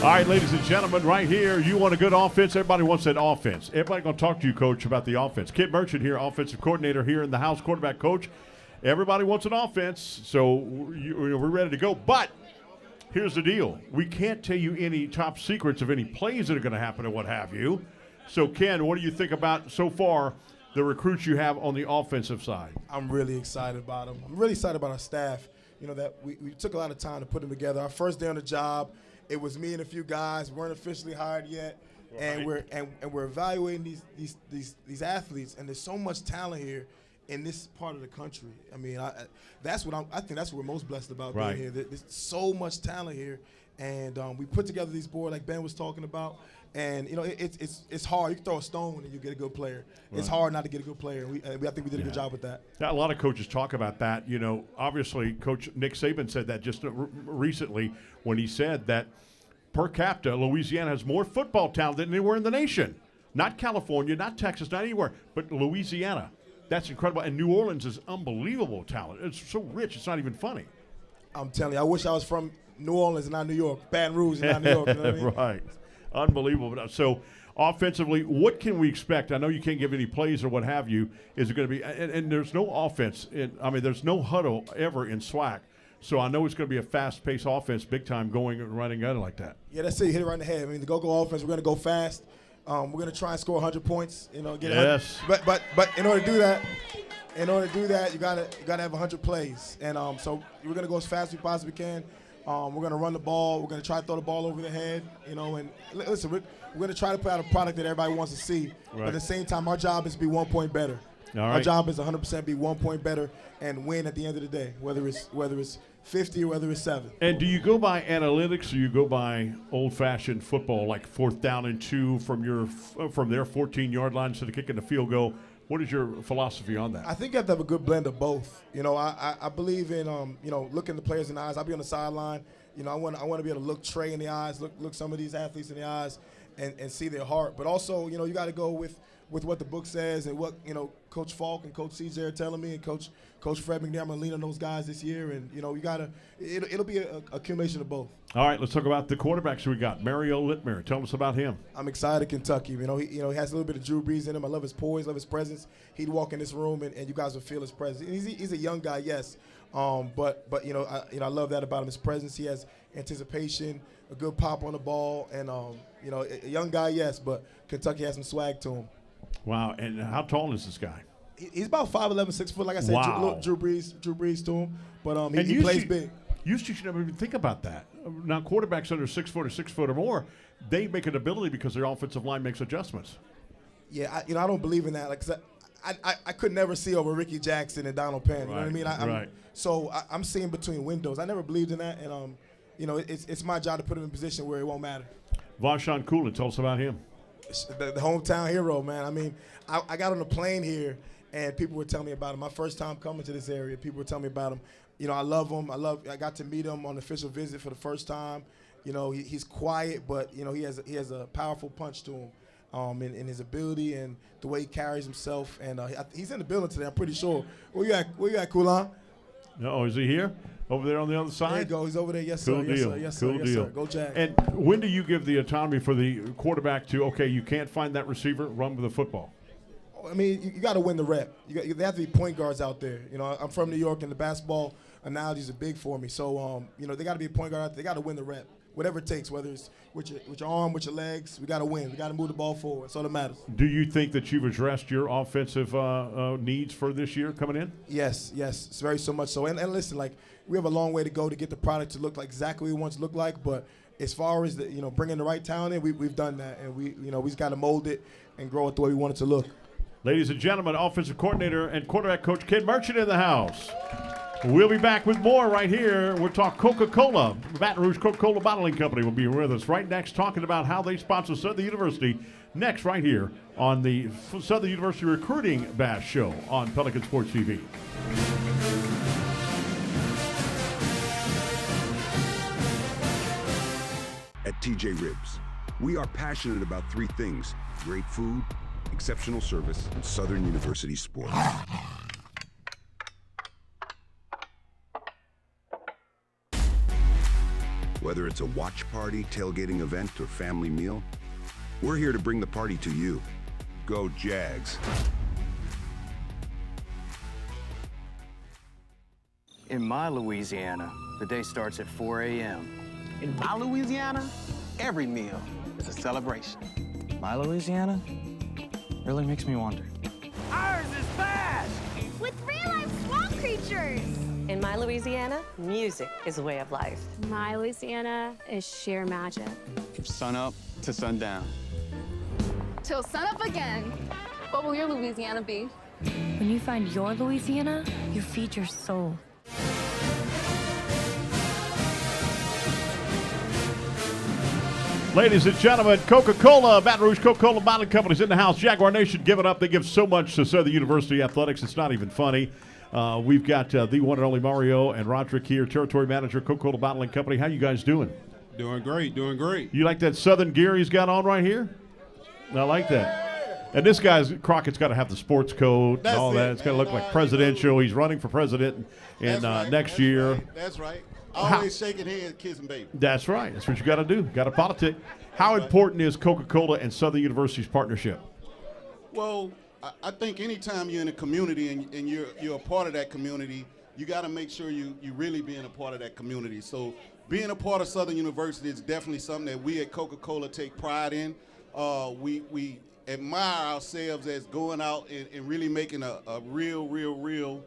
right, ladies and gentlemen, right here, you want a good offense. Everybody wants that offense. Everybody going to talk to you, Coach, about the offense. Kid Merchant here, offensive coordinator here in the house, quarterback coach. Everybody wants an offense, so we're ready to go. But here's the deal. We can't tell you any top secrets of any plays that are going to happen and what have you. So, Ken, what do you think about so far the recruits you have on the offensive side? I'm really excited about them. I'm really excited about our staff. You know, that we took a lot of time to put them together. Our first day on the job, it was me and a few guys. We weren't officially hired yet, and we're evaluating these athletes. And there's so much talent here in this part of the country. I mean, I think that's what we're most blessed about being here. There's so much talent here, and we put together these boards like Ben was talking about. And you know, it's hard. You can throw a stone and you get a good player. Right. It's hard not to get a good player. And I think we did a good job with that. Yeah, a lot of coaches talk about that. You know, obviously, Coach Nick Saban said that just recently when he said that per capita, Louisiana has more football talent than anywhere in the nation. Not California, not Texas, not anywhere, but Louisiana. That's incredible. And New Orleans is unbelievable talent. It's so rich, it's not even funny. I'm telling you, I wish I was from New Orleans and not New York. Baton Rouge and not New York. You know what I mean? Right. Unbelievable. So, offensively, what can we expect? I know you can't give any plays or what have you. Is it going to be – and there's no offense. There's no huddle ever in SWAC. So, I know it's going to be a fast-paced offense, big-time going and running out like that. Yeah, that's it. You hit it right in the head. I mean, the go-go offense, we're going to go fast. We're going to try and score 100 points. You know, get yes. But in order to do that, you gotta have 100 plays. And so we're going to go as fast as we possibly can. We're going to run the ball. We're going to try to throw the ball over the head, you know. And listen, we're going to try to put out a product that everybody wants to see. Right. But at the same time, our job is to be 1 point better. All right. Our job is 100% be 1 point better and win at the end of the day, whether it's 50 or whether it's 7. And do you go by analytics or you go by old-fashioned football, like 4th down and 2 from their 14-yard line instead of kicking the field goal? What is your philosophy on that? I think you have to have a good blend of both. You know, I believe in looking the players in the eyes. I'll be on the sideline. You know, I want to be able to look Trey in the eyes, look some of these athletes in the eyes, and see their heart. But also, you know, you got to go with what the book says and what, you know, Coach Falk and Coach CJ are telling me, and Coach Fred McNair. I'm gonna lean on those guys this year, and you know, it'll be an accumulation of both. All right, let's talk about the quarterbacks we got. Mario Littmer, tell us about him. I'm excited, Kentucky. You know, he has a little bit of Drew Brees in him. I love his poise, love his presence. He'd walk in this room, and you guys would feel his presence. He's a young guy, yes, but I love that about him. His presence. He has anticipation, a good pop on the ball, and a young guy, yes, but Kentucky has some swag to him. Wow, and how tall is this guy? He's about 5'11", 6 foot. Like I said, wow. Drew Brees to him, but he plays big. You should never even think about that. Now, quarterbacks under 6 foot or 6 foot or more, they make an ability because their offensive line makes adjustments. Yeah, I don't believe in that. Like, I could never see over Ricky Jackson and Donald Penn. You know what I mean? Right. So I'm seeing between windows. I never believed in that, and it's my job to put him in a position where it won't matter. Vashon Coolin, tell us about him. The hometown hero, man. I mean, I got on a plane here, and people were telling me about him. My first time coming to this area, people were telling me about him. You know, I love him. I got to meet him on an official visit for the first time. You know, he's quiet, but you know he has a powerful punch to him, in his ability and the way he carries himself. And he's in the building today. I'm pretty sure. Where you at, Kulan? No, is he here? Over there on the other side? There you go. He's over there. Yes, cool sir. Deal. Yes, cool sir. deal. Yes, sir. Go Jags. And when do you give the autonomy for the quarterback to, okay, you can't find that receiver, run with the football? I mean, you got to win the rep. There have to be point guards out there. You know, I'm from New York, and the basketball analogies are big for me. So, you know, they got to be a point guard out there. They got to win the rep, whatever it takes, whether it's with your arm, with your legs. We got to win. We got to move the ball forward. That's all that matters. Do you think that you've addressed your offensive needs for this year coming in? Yes. It's very so much so. And listen, like, we have a long way to go to get the product to look like exactly what we want it to look like. But as far as bringing the right talent in, we've done that, and we just got to mold it and grow it the way we want it to look. Ladies and gentlemen, offensive coordinator and quarterback coach Ken Merchant in the house. We'll be back with more right here. We'll talk Coca-Cola. Baton Rouge Coca-Cola Bottling Company will be with us right next, talking about how they sponsor Southern University. Next, right here on the Southern University Recruiting Bash Show on Pelican Sports TV. At TJ Ribs, we are passionate about three things: great food, exceptional service, and Southern University sports. Whether it's a watch party, tailgating event, or family meal, we're here to bring the party to you. Go Jags. In my Louisiana, the day starts at 4 a.m. In my Louisiana, every meal is a celebration. My Louisiana really makes me wonder. Ours is fast! With real-life swamp creatures! In my Louisiana, music is a way of life. My Louisiana is sheer magic. From sun up to sundown. Till sunup again. What will your Louisiana be? When you find your Louisiana, you feed your soul. Ladies and gentlemen, Coca-Cola, Baton Rouge Coca-Cola Bottling Company's in the house. Jaguar Nation, give it up. They give so much to Southern University athletics, it's not even funny. We've got the one and only Mario and Roderick here, Territory Manager, Coca-Cola Bottling Company. How you guys doing? Doing great, doing great. You like that Southern gear he's got on right here? I like that. And this guy's, Crockett's got to have the sports coat and all that. It's got to look like presidential. He's running for president in next year. Right. That's right. Always shaking hands, kissing baby. That's right. That's what you got to do. Got to politic. How important is Coca-Cola and Southern University's partnership? Well, I think anytime you're in a community and you're a part of that community, you got to make sure you really being a part of that community. So being a part of Southern University is definitely something that we at Coca-Cola take pride in. We admire ourselves as going out and really making a real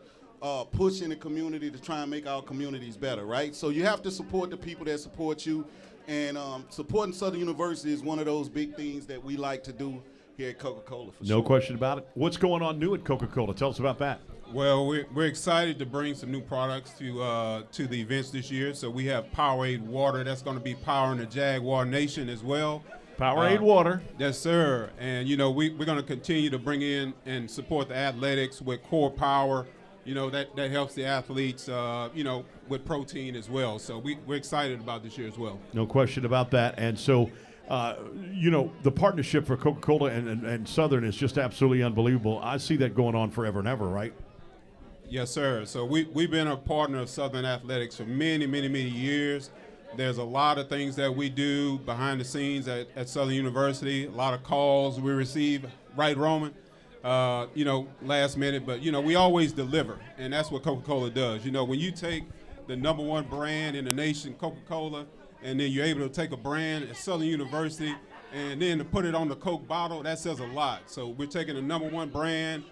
push in the community to try and make our communities better, right? So you have to support the people that support you, and supporting Southern University is one of those big things that we like to do here at Coca-Cola. For No sure. question about it. What's going on new at Coca-Cola? Tell us about that. Well, we're excited to bring some new products to the events this year. So we have Powerade Water that's going to be powering the Jaguar Nation as well. Powerade Water. Yes, sir. And, we're going to continue to bring in and support the athletics with Core Power. That helps the athletes, with protein as well. So we're excited about this year as well. No question about that. And so, the partnership for Coca-Cola and Southern is just absolutely unbelievable. I see that going on forever and ever, right? Yes, sir. So we've been a partner of Southern Athletics for many, many, many years. There's a lot of things that we do behind the scenes at Southern University, a lot of calls we receive, right, Roman? Last minute, but, we always deliver, and that's what Coca-Cola does. When you take the number one brand in the nation, Coca-Cola, and then you're able to take a brand at Southern University and then to put it on the Coke bottle, that says a lot. So we're taking the number one brand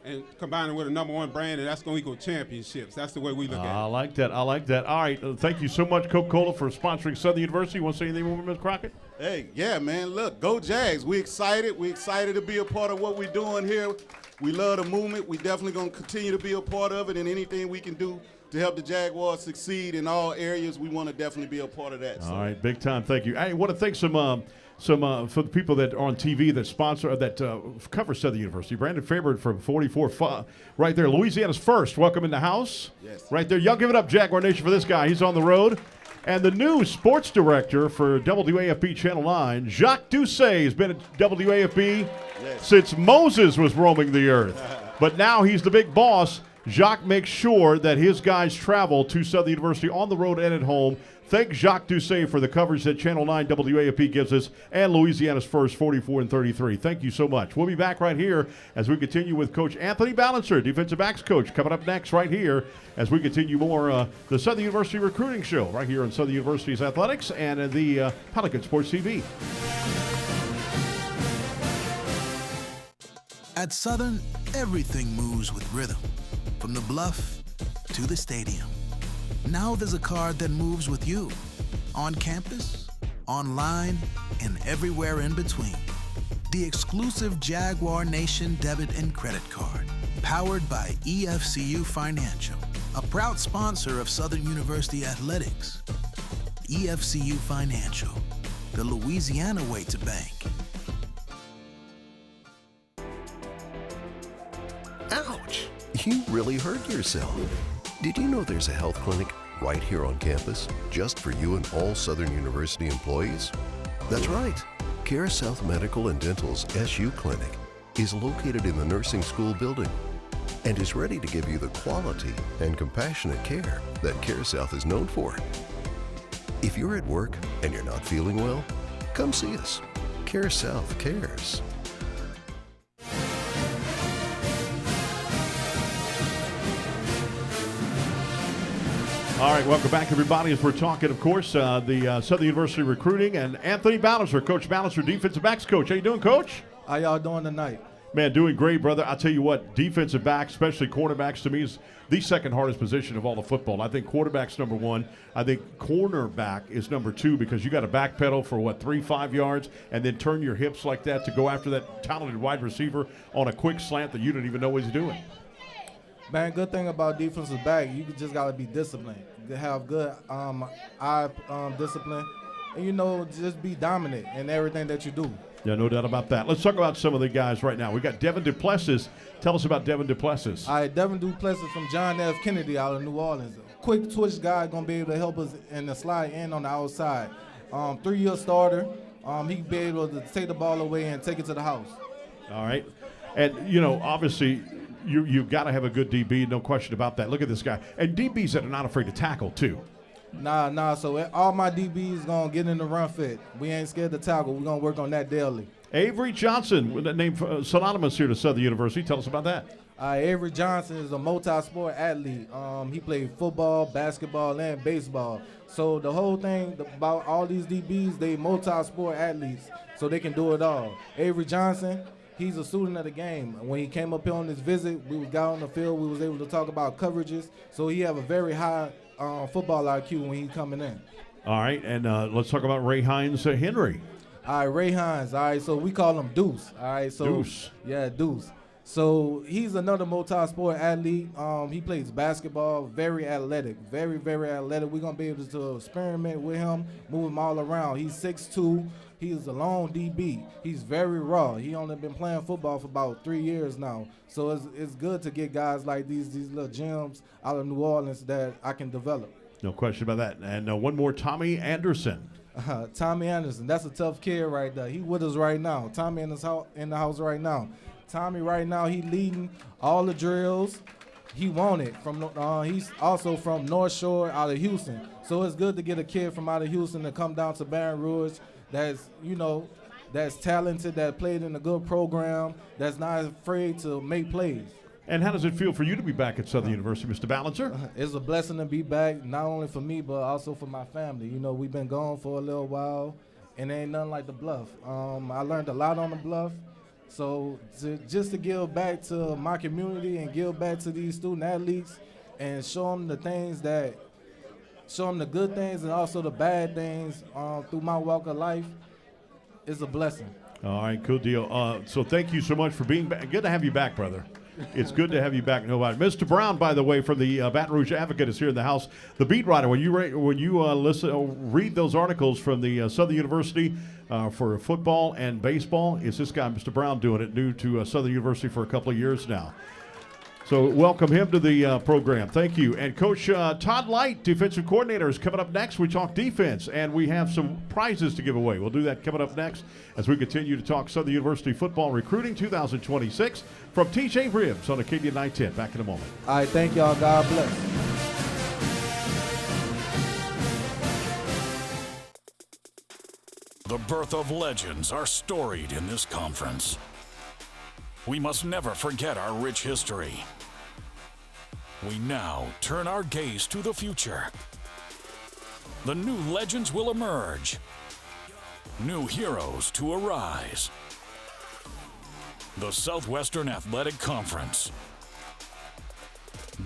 and combining with a number one brand, and that's going to equal championships. That's the way we look at it. I like that. All right. Thank you so much, Coca-Cola, for sponsoring Southern University. You want to say anything more, Ms. Crockett? Hey, yeah, man. Look, go Jags. We're excited. We're excited to be a part of what we're doing here. We love the movement. We're definitely going to continue to be a part of it, and anything we can do to help the Jaguars succeed in all areas, we want to definitely be a part of that. All right, big time. Thank you. I want to thank some for the people that are on TV that sponsor that cover Southern University. Brandon Favorite from 44 right there. Louisiana's first. Welcome in the house. Yes. Right there. Y'all give it up, Jaguar Nation, for this guy. He's on the road. And the new sports director for WAFB Channel 9, Jacques Doucet, has been at WAFB since Moses was roaming the earth. But now he's the big boss. Jacques makes sure that his guys travel to Southern University on the road and at home. Thank Jacques Doucet for the coverage that Channel 9 WAFB gives us and Louisiana's first 44-33. Thank you so much. We'll be back right here as we continue with Coach Anthony Balancer, defensive backs coach, coming up next right here as we continue more the Southern University Recruiting Show right here on Southern University's Athletics and the Pelican Sports TV. At Southern, everything moves with rhythm, from the bluff to the stadium. Now there's a card that moves with you, on campus, online, and everywhere in between. The exclusive Jaguar Nation debit and credit card, powered by EFCU Financial, a proud sponsor of Southern University Athletics. EFCU Financial, the Louisiana way to bank. Ouch! You really hurt yourself. Did you know there's a health clinic right here on campus just for you and all Southern University employees? That's right. CareSouth Medical and Dental's SU Clinic is located in the nursing school building and is ready to give you the quality and compassionate care that CareSouth is known for. If you're at work and you're not feeling well, come see us. CareSouth cares. All right, welcome back, everybody, as we're talking, of course, the Southern University recruiting and Anthony Balancer, Coach Balancer, defensive backs coach. How you doing, Coach? How y'all doing tonight? Man, doing great, brother. I'll tell you what, defensive backs, especially cornerbacks, to me is the second hardest position of all the football. I think quarterback's number one. I think cornerback is number two because you got to backpedal for, 3-5 yards and then turn your hips like that to go after that talented wide receiver on a quick slant that you don't even know what he's doing. Man, good thing about defensive back, you just got to be disciplined. You have good eye discipline, and, just be dominant in everything that you do. Yeah, no doubt about that. Let's talk about some of the guys right now. We got Devin Duplessis. Tell us about Devin Duplessis. All right, Devin Duplessis from John F. Kennedy out of New Orleans. Quick twitch guy, going to be able to help us in the slide in on the outside. 3-year starter. He can be able to take the ball away and take it to the house. All right. And, obviously – You've got to have a good DB, no question about that. Look at this guy. And DBs that are not afraid to tackle, too. Nah. So all my DBs going to get in the run fit. We ain't scared to tackle. We're going to work on that daily. Avery Johnson, with that name synonymous here to Southern University. Tell us about that. Avery Johnson is a multi-sport athlete. He played football, basketball, and baseball. So the whole thing about all these DBs, they multi-sport athletes, so they can do it all. Avery Johnson, he's a student of the game. When he came up here on this visit, we got on the field. We was able to talk about coverages. So he have a very high football IQ when he's coming in. All right, and let's talk about Ray Hines Henry. All right, Ray Hines. All right, so we call him Deuce. All right, so Deuce. Yeah, Deuce. So he's another multi-sport athlete. He plays basketball, very athletic, very, very athletic. We're going to be able to experiment with him, move him all around. He's 6'2". He's a lone DB. He's very raw. He only been playing football for about 3 years now. So it's good to get guys like these little gems out of New Orleans that I can develop. No question about that. And one more, Tommy Anderson. Tommy Anderson, that's a tough kid right there. He with us right now. Tommy in the house right now. Tommy right now, he leading all the drills. He won it from. He's also from North Shore out of Houston. So it's good to get a kid from out of Houston to come down to Baton Rouge. That's talented, that played in a good program, that's not afraid to make plays. And how does it feel for you to be back at Southern University, Mr. Balancer? It's a blessing to be back, not only for me, but also for my family. We've been gone for a little while, and there ain't nothing like the Bluff. I learned a lot on the Bluff. So just to give back to my community and give back to these student athletes and show them the good things and also the bad things through my walk of life is a blessing. All right, cool deal. So thank you so much for being back. Good to have you back, brother. It's good to have you back. Nobody. Mr. Brown, by the way, from the Baton Rouge Advocate, is here in the house. The beat writer. When you read those articles from the Southern University for football and baseball, it's this guy, Mr. Brown, doing it. New to Southern University for a couple of years now. So welcome him to the program. Thank you. And Coach Todd Light, defensive coordinator, is coming up next. We talk defense, and we have some prizes to give away. We'll do that coming up next as we continue to talk Southern University football recruiting 2026 from TJ Ribbs on Acadian 910. Back in a moment. All right, thank y'all. God bless. The birth of legends are storied in this conference. We must never forget our rich history. We now turn our gaze to the future. The new legends will emerge. New heroes to arise. The Southwestern Athletic Conference.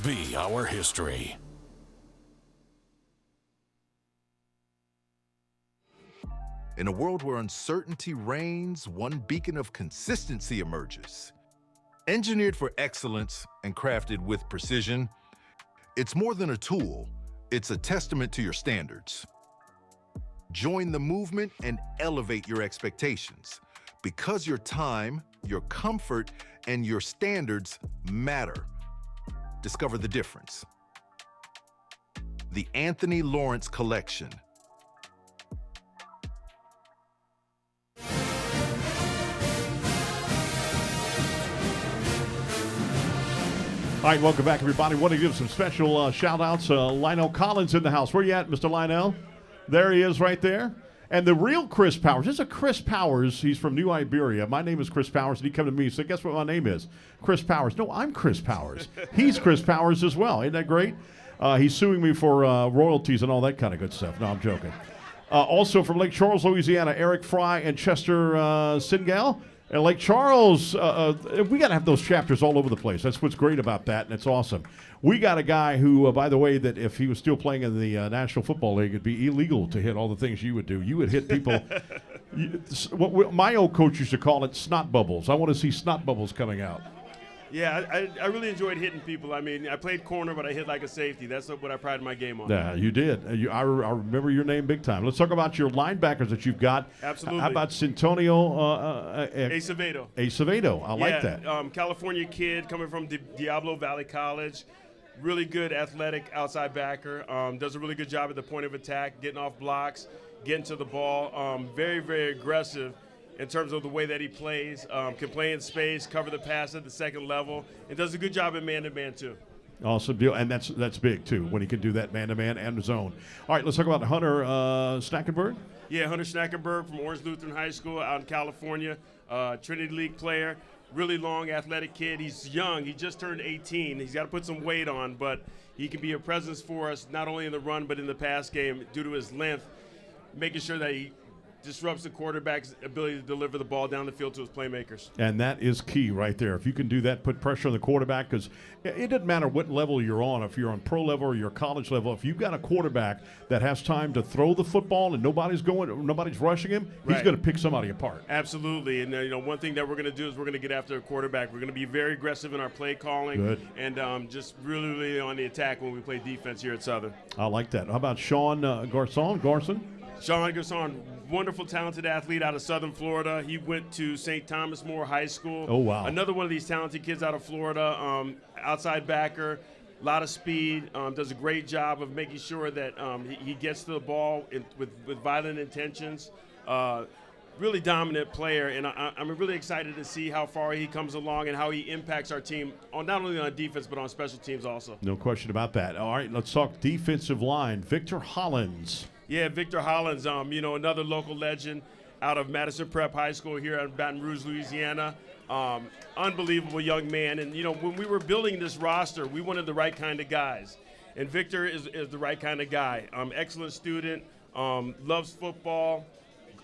Be our history. In a world where uncertainty reigns, one beacon of consistency emerges. Engineered for excellence and crafted with precision, it's more than a tool, it's a testament to your standards. Join the movement and elevate your expectations, because your time, your comfort, and your standards matter. Discover the difference. The Anthony Lawrence Collection. All right, welcome back, everybody. Want to give some special shout-outs. Lionel Collins in the house. Where you at, Mr. Lionel? There he is right there. And the real Chris Powers. This is a Chris Powers. He's from New Iberia. My name is Chris Powers, and he come to me and said, guess what my name is? Chris Powers. No, I'm Chris Powers. He's Chris Powers as well. Ain't that great? He's suing me for royalties and all that kind of good stuff. No, I'm joking. Also from Lake Charles, Louisiana, Eric Fry and Chester Singal. And Lake Charles, we got to have those chapters all over the place. That's what's great about that, and it's awesome. We got a guy who, by the way, that if he was still playing in the National Football League, it'd be illegal to hit all the things you would do. You would hit people. My old coach used to call it snot bubbles. I want to see snot bubbles coming out. Yeah, I really enjoyed hitting people. I mean, I played corner, but I hit like a safety. That's what I prided my game on. Yeah, you did. I remember your name big time. Let's talk about your linebackers that you've got. Absolutely. How about Centonio Acevedo? Acevedo. I like that. California kid coming from Diablo Valley College. Really good athletic outside backer. Does a really good job at the point of attack, getting off blocks, getting to the ball. Very, very aggressive in terms of the way that he plays, can play in space, cover the pass at the second level, and does a good job at man-to-man too. Awesome deal, and that's big too, when he can do that man-to-man and zone. All right, let's talk about Hunter Snackenberg. Yeah, Hunter Snackenberg from Orange Lutheran High School out in California, Trinity League player, really long, athletic kid. He's young. He just turned 18. He's got to put some weight on, but he can be a presence for us, not only in the run but in the pass game due to his length, making sure that he disrupts the quarterback's ability to deliver the ball down the field to his playmakers. And that is key right there. If you can do that, put pressure on the quarterback, because it doesn't matter what level you're on, if you're on pro level or you're college level, if you've got a quarterback that has time to throw the football and nobody's rushing him, he's going to pick somebody apart. Absolutely. And one thing that we're going to do is we're going to get after a quarterback. We're going to be very aggressive in our play calling and just really on the attack when we play defense here at Southern. I like that. How about Sean Garson? Sean Garson, wonderful, talented athlete out of Southern Florida. He went to St. Thomas More High School. Oh, wow. Another one of these talented kids out of Florida, outside backer, a lot of speed, does a great job of making sure that he gets to the ball with violent intentions. Really dominant player, and I'm really excited to see how far he comes along and how he impacts our team, not only on defense but on special teams also. No question about that. All right, let's talk defensive line. Victor Hollins. Yeah, Victor Hollins, another local legend out of Madison Prep High School here in Baton Rouge, Louisiana. Unbelievable young man. And, when we were building this roster, we wanted the right kind of guys. And Victor is the right kind of guy. Excellent student, loves football,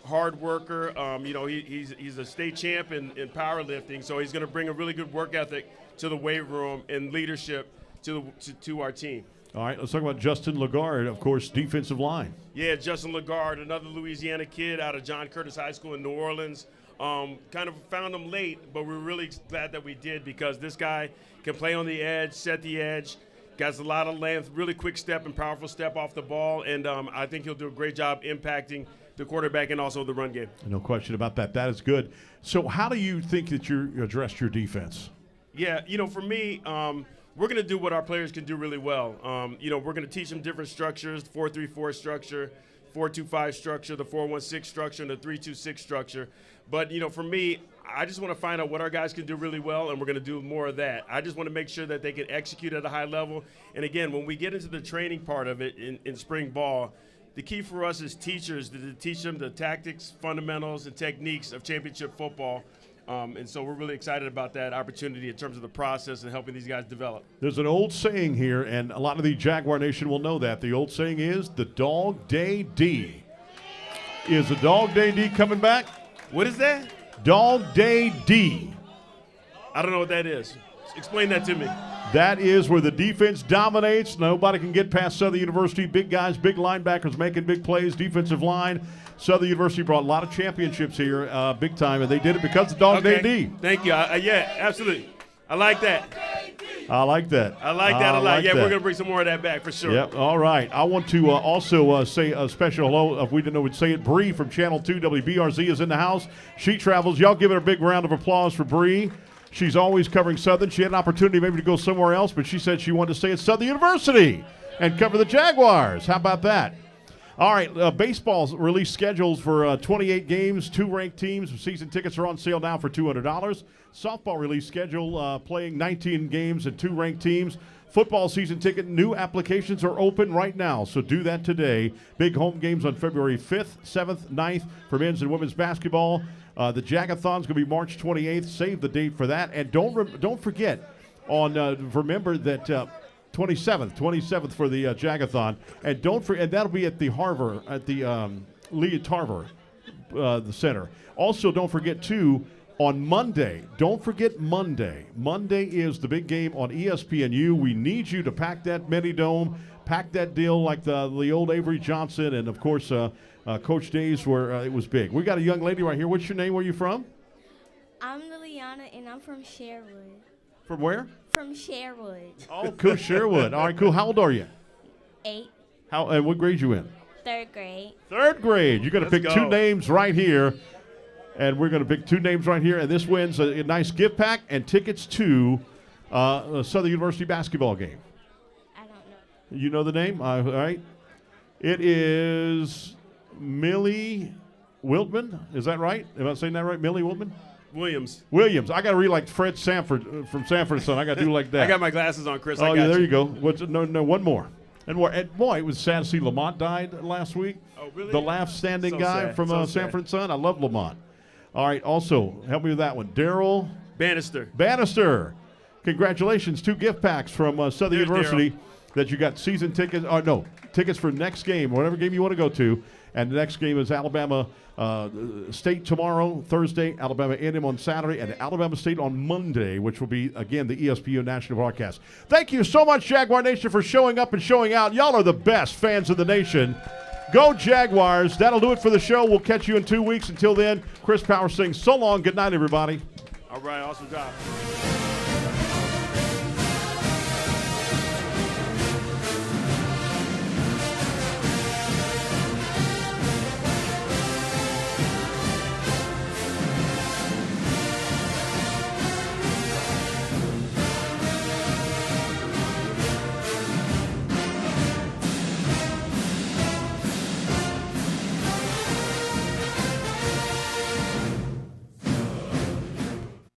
hard worker. He's a state champ in powerlifting, so he's going to bring a really good work ethic to the weight room and leadership to our team. All right, let's talk about Justin Lagarde, of course, defensive line. Yeah, Justin Lagarde, another Louisiana kid out of John Curtis High School in New Orleans. Kind of found him late, but we're really glad that we did because this guy can play on the edge, set the edge, got a lot of length, really quick step and powerful step off the ball, and I think he'll do a great job impacting the quarterback and also the run game. No question about that. That is good. So how do you think that you addressed your defense? Yeah, for me, we're going to do what our players can do really well. We're going to teach them different structures, 4-3-4 structure, 4-2-5 structure, the 4-1-6 structure, and the 3-2-6 structure. But, for me, I just want to find out what our guys can do really well, and we're going to do more of that. I just want to make sure that they can execute at a high level. And, again, when we get into the training part of it in spring ball, the key for us as teachers is to teach them the tactics, fundamentals, and techniques of championship football. And so we're really excited about that opportunity in terms of the process and helping these guys develop. There's an old saying here, and a lot of the Jaguar Nation will know that. The old saying is the Dog Day D. Is the Dog Day D coming back? What is that? Dog Day D. I don't know what that is. Explain that to me. That is where the defense dominates. Nobody can get past Southern University. Big guys, big linebackers making big plays, defensive line. Southern University brought a lot of championships here, big time, and they did it because of Dog Day D. Thank you. Yeah, absolutely. I like that. I like that. I like that a lot. Yeah, we're going to bring some more of that back for sure. Yep. All right. I want to also say a special hello, if we didn't know we'd say it. Bree from Channel 2 WBRZ is in the house. She travels. Y'all give it a big round of applause for Bree. She's always covering Southern. She had an opportunity maybe to go somewhere else, but she said she wanted to stay at Southern University and cover the Jaguars. How about that? All right, baseball's released schedules for 28 games, 2 ranked teams. Season tickets are on sale now for $200. Softball release schedule playing 19 games and 2 ranked teams. Football season ticket, new applications are open right now, so do that today. Big home games on February 5th, 7th, 9th for men's and women's basketball. The Jagathon's going to be March 28th. Save the date for that. And don't forget, remember that 27th for the Jagathon. And don't forget, and that'll be at the Harvard, at the Lee Tarver, the center. Also, don't forget, too, on Monday, don't forget Monday. Monday is the big game on ESPNU. We need you to pack that mini dome, pack that deal like the old Avery Johnson, and, of course, Coach days where it was big. We got a young lady right here. What's your name? Where are you from? I'm Liliana, and I'm from Sherwood. From where? From Sherwood. Oh, cool, Sherwood. All right, cool. How old are you? 8. And what grade you in? 3rd grade. 3rd grade. You're going to pick 2 names right here, and we're going to pick 2 names right here, and this wins a nice gift pack and tickets to a Southern University basketball game. I don't know. You know the name? All right. It is Millie Wiltman. Is that right? Am I saying that right? Millie Wiltman? Williams. I got to read like Fred Sanford from Sanford Son. I got to do like that. I got my glasses on, Chris. Oh, yeah, there you go. No, one more. And boy, it was sad to see Lamont died last week. Oh, really? The last standing guy sad. from Sanford Son. I love Lamont. All right, also, help me with that one. Daryl Bannister. Congratulations. 2 gift packs from Southern University that you got season tickets. Tickets for next game, whatever game you want to go to. And the next game is Alabama State tomorrow, Thursday, Alabama A&M on Saturday, and Alabama State on Monday, which will be, again, the ESPN national broadcast. Thank you so much, Jaguar Nation, for showing up and showing out. Y'all are the best fans of the nation. Go Jaguars. That'll do it for the show. We'll catch you in 2 weeks. Until then, Chris Power sings so long. Good night, everybody. All right, awesome job.